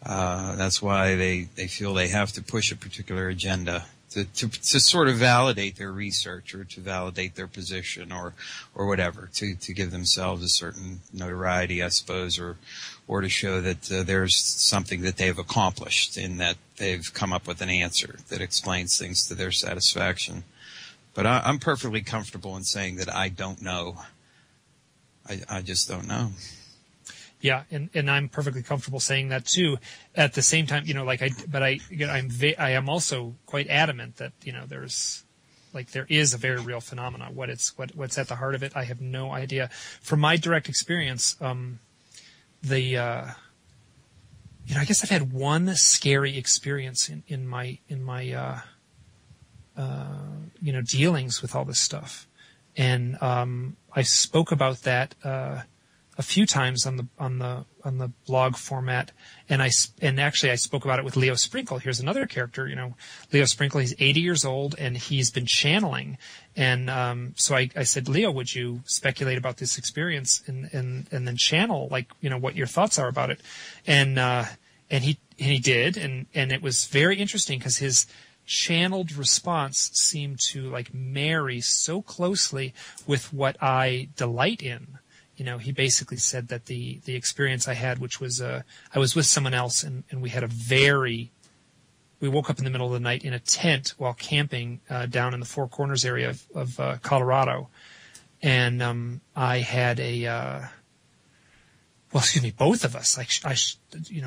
That's why they feel they have to push a particular agenda to sort of validate their research or to validate their position or whatever, to give themselves a certain notoriety, I suppose, or or to show that there's something that they've accomplished in that they've come up with an answer that explains things to their satisfaction. But I'm perfectly comfortable in saying that I don't know. I just don't know. Yeah, and I'm perfectly comfortable saying that too. At the same time, I am also quite adamant that there is a very real phenomenon. What's at the heart of it, I have no idea. From my direct experience, I guess I've had one scary experience in my dealings with all this stuff, and I spoke about that a few times on the blog format, and actually I spoke about it with Leo Sprinkle. Here's another character, Leo Sprinkle. He's 80 years old and he's been channeling, and so I said, Leo, would you speculate about this experience and then channel what your thoughts are about it, and he did, and it was very interesting because his channeled response seemed to marry so closely with what I delight in. He basically said that the experience I had, which was I was with someone else, and we had we woke up in the middle of the night in a tent while camping down in the Four Corners area of Colorado, and I had both of us.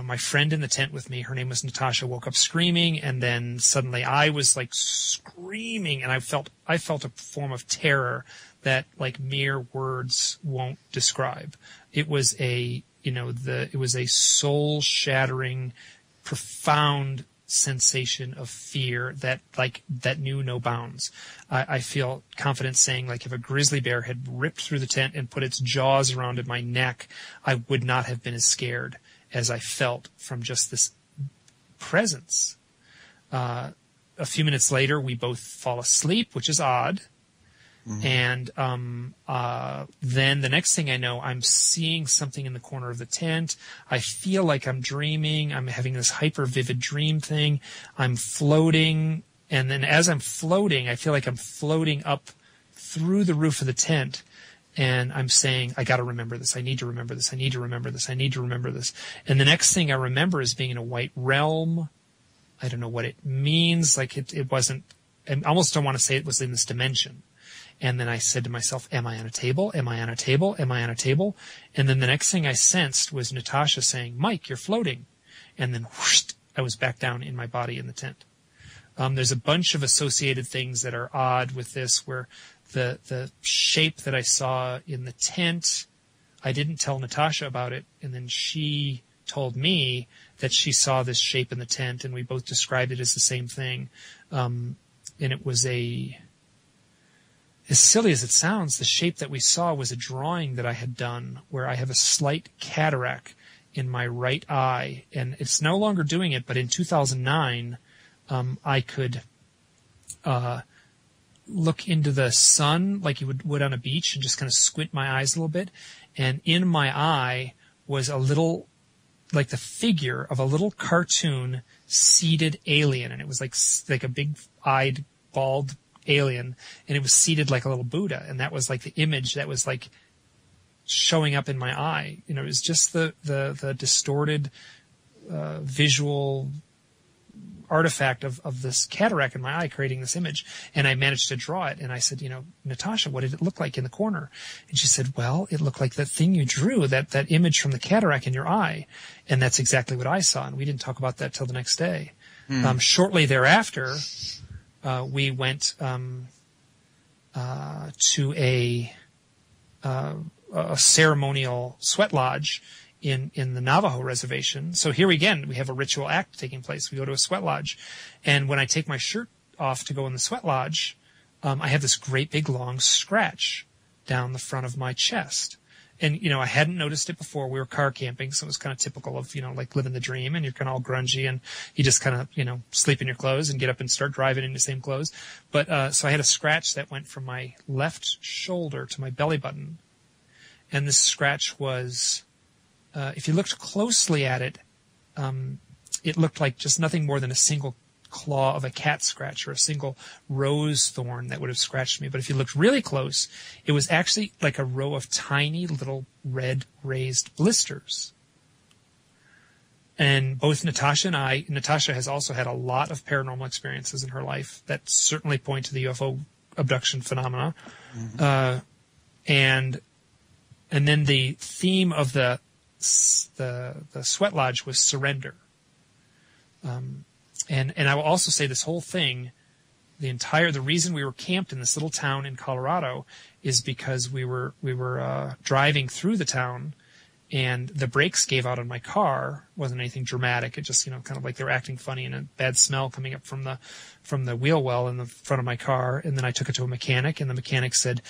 My friend in the tent with me, her name was Natasha, woke up screaming, and then suddenly I was screaming, and I felt a form of terror that mere words won't describe. It was it was a soul-shattering, profound sensation of fear that knew no bounds. I feel confident saying if a grizzly bear had ripped through the tent and put its jaws around my neck, I would not have been as scared as I felt from just this presence. A few minutes later, we both fall asleep, which is odd. And then the next thing I know, I'm seeing something in the corner of the tent. I feel like I'm dreaming. I'm having this hyper vivid dream thing. I'm floating. And then as I'm floating, I feel like I'm floating up through the roof of the tent. And I'm saying, I got to remember this. I need to remember this. I need to remember this. I need to remember this. And the next thing I remember is being in a white realm. I don't know what it means. It wasn't, I almost don't want to say it was in this dimension. And then I said to myself, am I on a table? Am I on a table? Am I on a table? And then the next thing I sensed was Natasha saying, Mike, you're floating. And then whoosh, I was back down in my body in the tent. There's a bunch of associated things that are odd with this, where the shape that I saw in the tent, I didn't tell Natasha about it. And then she told me that she saw this shape in the tent, and we both described it as the same thing. And it was as silly as it sounds, the shape that we saw was a drawing that I had done where I have a slight cataract in my right eye, and it's no longer doing it, but in 2009, I could look into the sun like you would on a beach and just kind of squint my eyes a little bit, and in my eye was a little, the figure of a little cartoon seated alien, and it was like a big-eyed, bald alien, and it was seated like a little Buddha, and that was the image that was showing up in my eye. It was just the distorted visual artifact of this cataract in my eye creating this image, and I managed to draw it. And I said, Natasha, what did it look like in the corner? And she said, well, it looked like that thing you drew, that image from the cataract in your eye. And that's exactly what I saw, and we didn't talk about that till the next day. Shortly thereafter, we went to a ceremonial sweat lodge in the Navajo reservation. So here again, we have a ritual act taking place. We go to a sweat lodge, and when I take my shirt off to go in the sweat lodge, I have this great big long scratch down the front of my chest. And, I hadn't noticed it before. We were car camping, so it was kind of typical of, living the dream, and you're kind of all grungy, and you just kind of, sleep in your clothes and get up and start driving in the same clothes. But, so I had a scratch that went from my left shoulder to my belly button. And this scratch was, if you looked closely at it, it looked like just nothing more than a single claw of a cat scratch or a single rose thorn that would have scratched me. But if you looked really close, it was actually like a row of tiny little red raised blisters And both Natasha and Natasha has also had a lot of paranormal experiences in her life that certainly point to the UFO abduction phenomena. Mm-hmm. And then the theme of the sweat lodge was surrender. And I will also say this whole thing, the reason we were camped in this little town in Colorado is because we were driving through the town, and the brakes gave out on my car. It wasn't anything dramatic. It just, kind of like they were acting funny, and a bad smell coming up from the wheel well in the front of my car. And then I took it to a mechanic, and the mechanic said,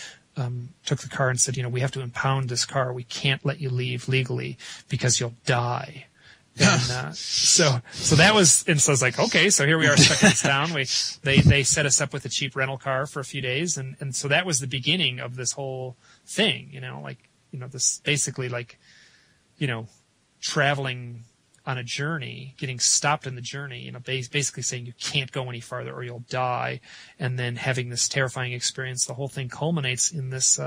took the car and said, we have to impound this car. We can't let you leave legally because you'll die. And so that was, and so I was like, okay, so here we are stuck in this town. They set us up with a cheap rental car for a few days, and so that was the beginning of this whole thing. This basically traveling on a journey, getting stopped in the journey, basically saying you can't go any farther or you'll die, and then having this terrifying experience. The whole thing culminates in this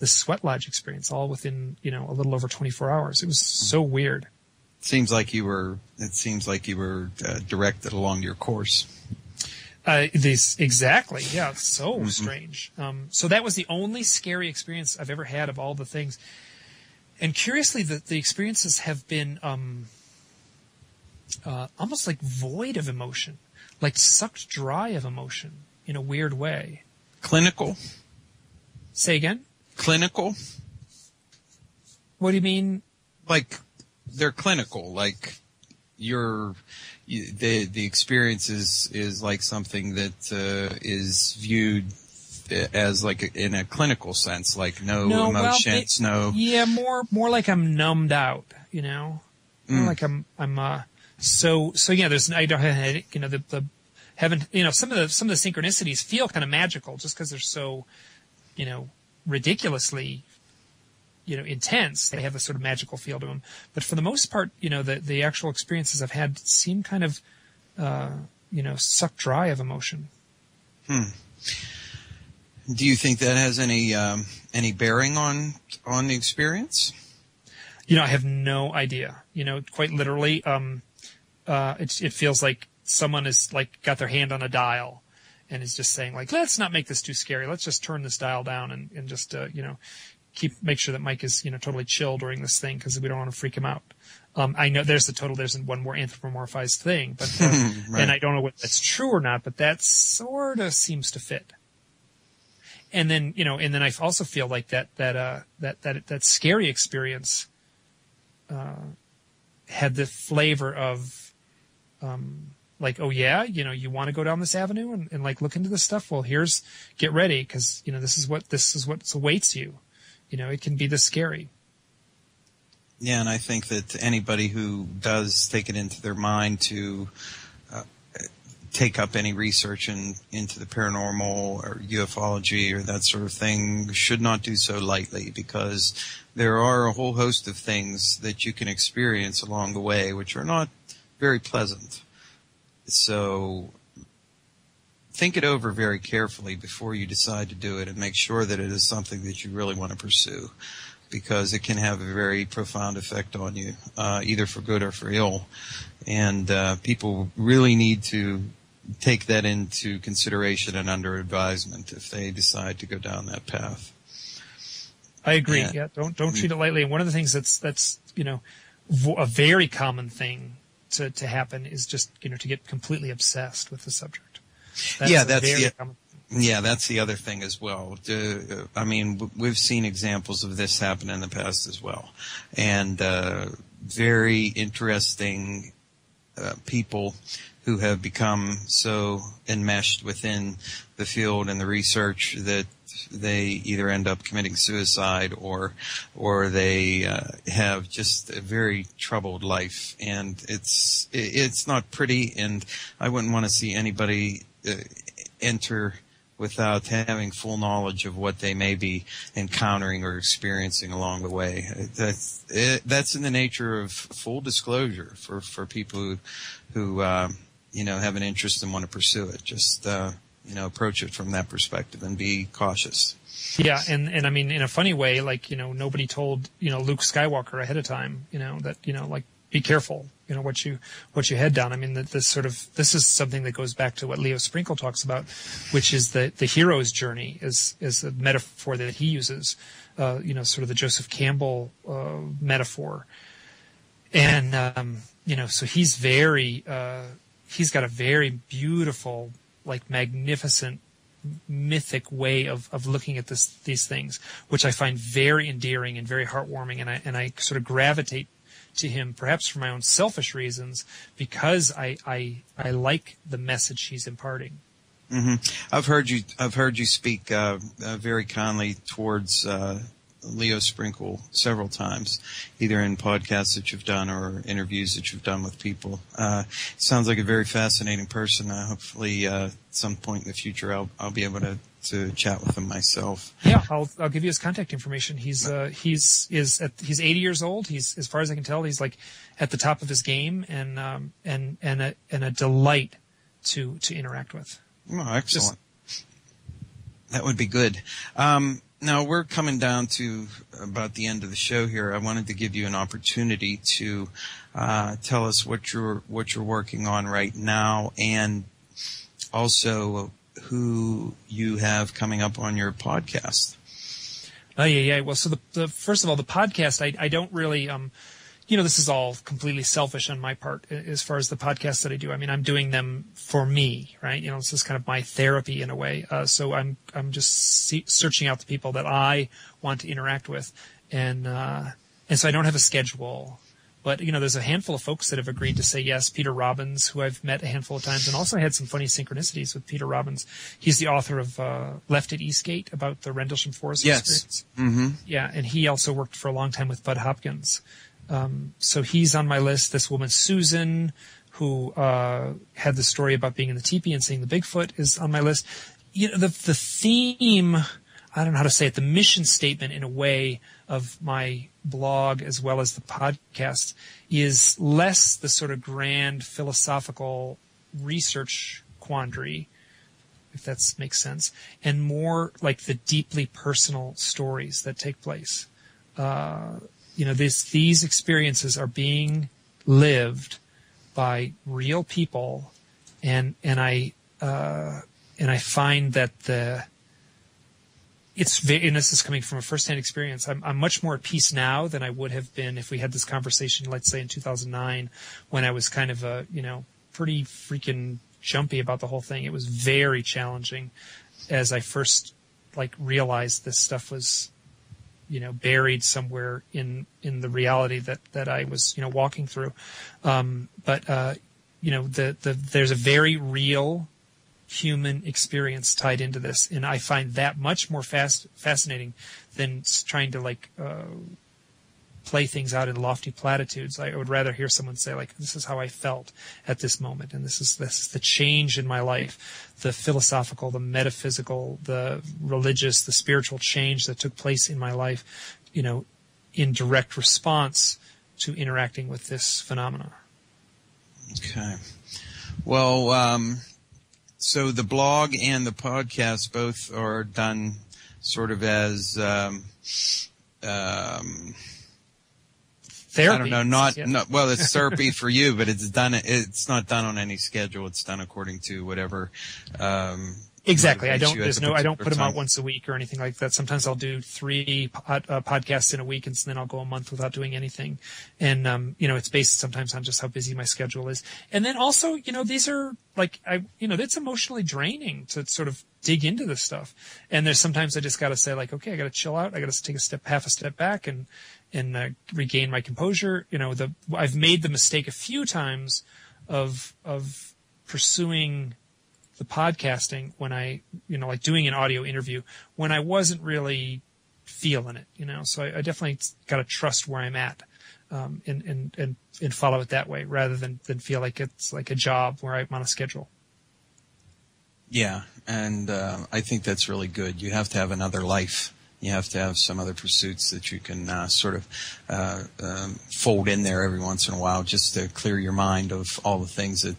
sweat lodge experience, all within a little over 24 hours. It was so weird. It seems like you were directed along your course. Exactly. Yeah. It's so strange. So that was the only scary experience I've ever had of all the things. And curiously, the experiences have been almost like void of emotion, like sucked dry of emotion in a weird way. Clinical? Say again? Clinical? What do you mean? Like, they're clinical, like the experience is like something that is viewed as like in a clinical sense, like no emotions, Yeah, more like I'm numbed out, More like I'm so yeah. I don't have the having some of the synchronicities feel kind of magical just because they're so ridiculously intense. They have a sort of magical feel to them. But for the most part, the actual experiences I've had seem kind of, sucked dry of emotion. Do you think that has any bearing on the experience? I have no idea. Quite literally, it feels like someone is like got their hand on a dial and is just saying like, let's not make this too scary. Let's just turn this dial down and just, make sure that Mike is, totally chill during this thing because we don't want to freak him out. I know there's one more anthropomorphized thing, but, right. And I don't know what that's true or not, but that sort of seems to fit. And then, I also feel like that scary experience, had the flavor of, like, oh yeah, you want to go down this avenue and like look into this stuff. Well, get ready. Cause this is what awaits you. It can be this scary. Yeah. And I think that anybody who does take it into their mind to, take up any research into the paranormal or ufology or that sort of thing should not do so lightly, because there are a whole host of things that you can experience along the way which are not very pleasant. So think it over very carefully before you decide to do it, and make sure that it is something that you really want to pursue, because it can have a very profound effect on you, either for good or for ill. And people really need to take that into consideration and under advisement if they decide to go down that path. I agree. Yeah, don't treat it lightly. And one of the things that's a very common thing to happen is just to get completely obsessed with the subject. That's the other thing as well. I mean, we've seen examples of this happen in the past as well, and very interesting people who have become so enmeshed within the field and the research that they either end up committing suicide or they have just a very troubled life, and it's not pretty, and I wouldn't want to see anybody enter without having full knowledge of what they may be encountering or experiencing along the way. That's in the nature of full disclosure for people who have an interest and want to pursue it. Just approach it from that perspective and be cautious. Yeah, and I mean, in a funny way, like nobody told Luke Skywalker ahead of time, that like be careful, what you head down. I mean, this is something that goes back to what Leo Sprinkle talks about, which is the hero's journey is a metaphor that he uses, sort of the Joseph Campbell metaphor. And, so he's he's got a very beautiful, like magnificent, mythic way of looking at these things, which I find very endearing and very heartwarming. And I sort of gravitate to him, perhaps for my own selfish reasons, because I like the message he's imparting. Mm-hmm. I've heard you speak very kindly towards Leo Sprinkle several times, either in podcasts that you've done or interviews that you've done with people. Sounds like a very fascinating person. Hopefully, at some point in the future, I'll be able to chat with him myself. Yeah, I'll give you his contact information. He's 80 years old. He's, as far as I can tell, he's like at the top of his game, and a delight to interact with. Oh, excellent. That would be good. Now we're coming down to about the end of the show here. I wanted to give you an opportunity to tell us what you're working on right now, and also who you have coming up on your podcast. Oh yeah. Well, so the first of all, the podcast, I don't really this is all completely selfish on my part as far as the podcasts that I do. I mean, I'm doing them for me, right? This is kind of my therapy in a way. So I'm just searching out the people that I want to interact with, and so I don't have a schedule. But there's a handful of folks that have agreed to say yes. Peter Robbins, who I've met a handful of times, and also had some funny synchronicities with Peter Robbins. He's the author of Left at Eastgate, about the Rendlesham Forest experience. Mm-hmm. Yeah, and he also worked for a long time with Bud Hopkins. So he's on my list. This woman, Susan, who had the story about being in the teepee and seeing the Bigfoot, is on my list. The theme, I don't know how to say it, the mission statement in a way of my blog as well as the podcast is less the sort of grand philosophical research quandary, if that makes sense, and more like the deeply personal stories that take place. These experiences are being lived by real people, and I find that and this is coming from a firsthand experience. I'm much more at peace now than I would have been if we had this conversation, let's say in 2009, when I was kind of pretty freaking jumpy about the whole thing. It was very challenging as I first realized this stuff was buried somewhere in the reality that I was walking through. But there's a very real human experience tied into this, and I find that much more fascinating than trying to play things out in lofty platitudes. I would rather hear someone say this is how I felt at this moment, and this is the change in my life, the philosophical, the metaphysical, the religious, the spiritual change that took place in my life, in direct response to interacting with this phenomena. Okay. Well, so the blog and the podcast both are done sort of as therapy. I don't know, well, it's therapy for you, but it's not done on any schedule. It's done according to whatever. Exactly. I don't put them out once a week or anything like that. Sometimes I'll do 3 podcasts in a week, and then I'll go a month without doing anything. And, it's based sometimes on just how busy my schedule is. And then also, these are it's emotionally draining to sort of dig into this stuff. And there's sometimes I just got to say okay, I got to chill out. I got to take half a step back and regain my composure. I've made the mistake a few times of pursuing the podcasting when I, doing an audio interview when I wasn't really feeling it, so I definitely got to trust where I'm at, and follow it that way rather than feel like it's like a job where I'm on a schedule. Yeah. And, I think that's really good. You have to have another life You have to have some other pursuits that you can sort of fold in there every once in a while, just to clear your mind of all the things that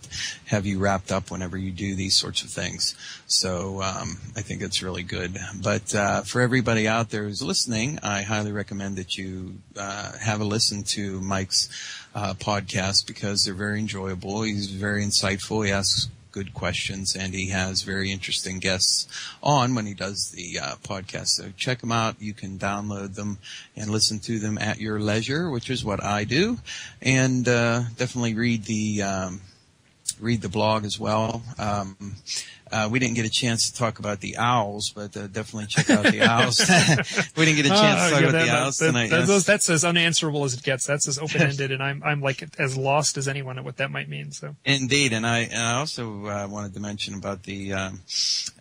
have you wrapped up whenever you do these sorts of things. So I think it's really good. But for everybody out there who's listening, I highly recommend that you have a listen to Mike's podcast, because they're very enjoyable. He's very insightful. He asks good questions, and he has very interesting guests on when he does the podcast. So check them out. You can download them and listen to them at your leisure, which is what I do. And definitely read the blog as well. We didn't get a chance to talk about the owls, but definitely check out the owls. We didn't get a chance to talk about the owls tonight. That's as unanswerable as it gets. That's as open-ended, and I'm like as lost as anyone at what that might mean. So indeed, and I also wanted to mention about the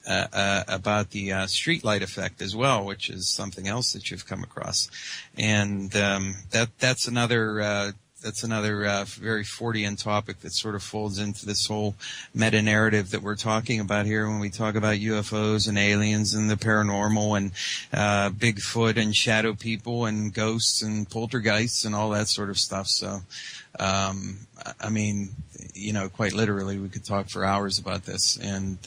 streetlight effect as well, which is something else that you've come across, and that's another. That's another very Fortean topic that sort of folds into this whole meta-narrative that we're talking about here when we talk about UFOs and aliens and the paranormal and Bigfoot and shadow people and ghosts and poltergeists and all that sort of stuff. So, I mean, quite literally, we could talk for hours about this, and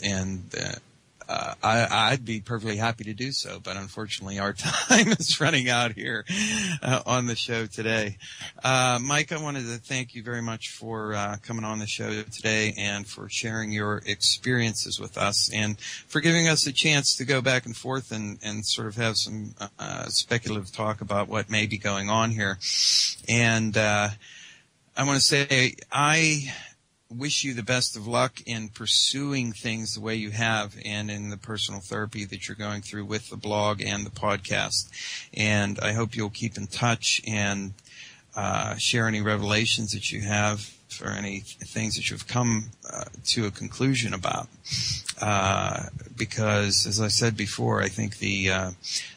I'd be perfectly happy to do so, but unfortunately our time is running out here on the show today. Mike, I wanted to thank you very much for coming on the show today and for sharing your experiences with us and for giving us a chance to go back and forth and sort of have some speculative talk about what may be going on here. And I want to say I wish you the best of luck in pursuing things the way you have and in the personal therapy that you're going through with the blog and the podcast. And I hope you'll keep in touch and share any revelations that you have or any things that you've come to a conclusion about. Because, as I said before, I think the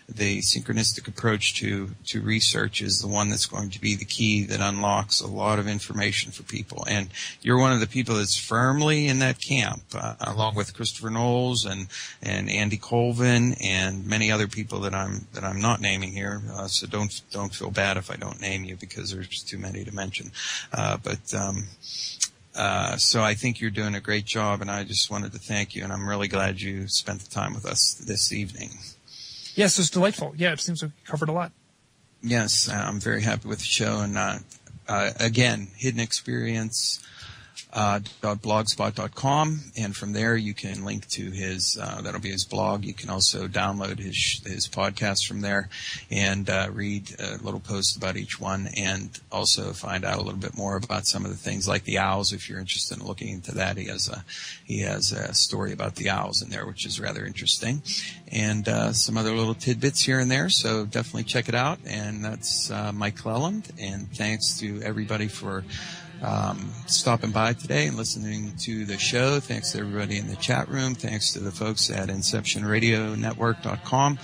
synchronistic approach to research is the one that's going to be the key that unlocks a lot of information for people. And you're one of the people that's firmly in that camp, along with Christopher Knowles and Andy Colvin and many other people that I'm not naming here. So don't feel bad if I don't name you, because there's too many to mention. So I think you're doing a great job, and I just wanted to thank you, and I'm really glad you spent the time with us this evening. Yes, it was delightful. Yeah, it seems we covered a lot. Yes, I'm very happy with the show, and again, Hidden Experience .blogspot.com, and from there you can link to his that'll be his blog. You can also download his podcast from there and read a little post about each one, and also find out a little bit more about some of the things like the owls. If you're interested in looking into that, he has a story about the owls in there, which is rather interesting, and some other little tidbits here and there. So definitely check it out. And that's Mike Clelland, and thanks to everybody for stopping by today and listening to the show. Thanks to everybody in the chat room. Thanks to the folks at InceptionRadioNetwork.com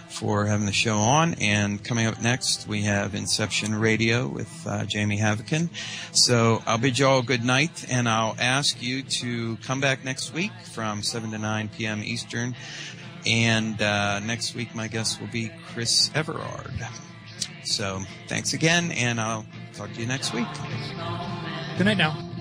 for having the show on. And coming up next, we have Inception Radio with Jamie Havokin. So I'll bid you all good night, and I'll ask you to come back next week from 7 to 9 p.m. Eastern. And next week, my guest will be Chris Everard. So thanks again, and I'll talk to you next week. Good night now.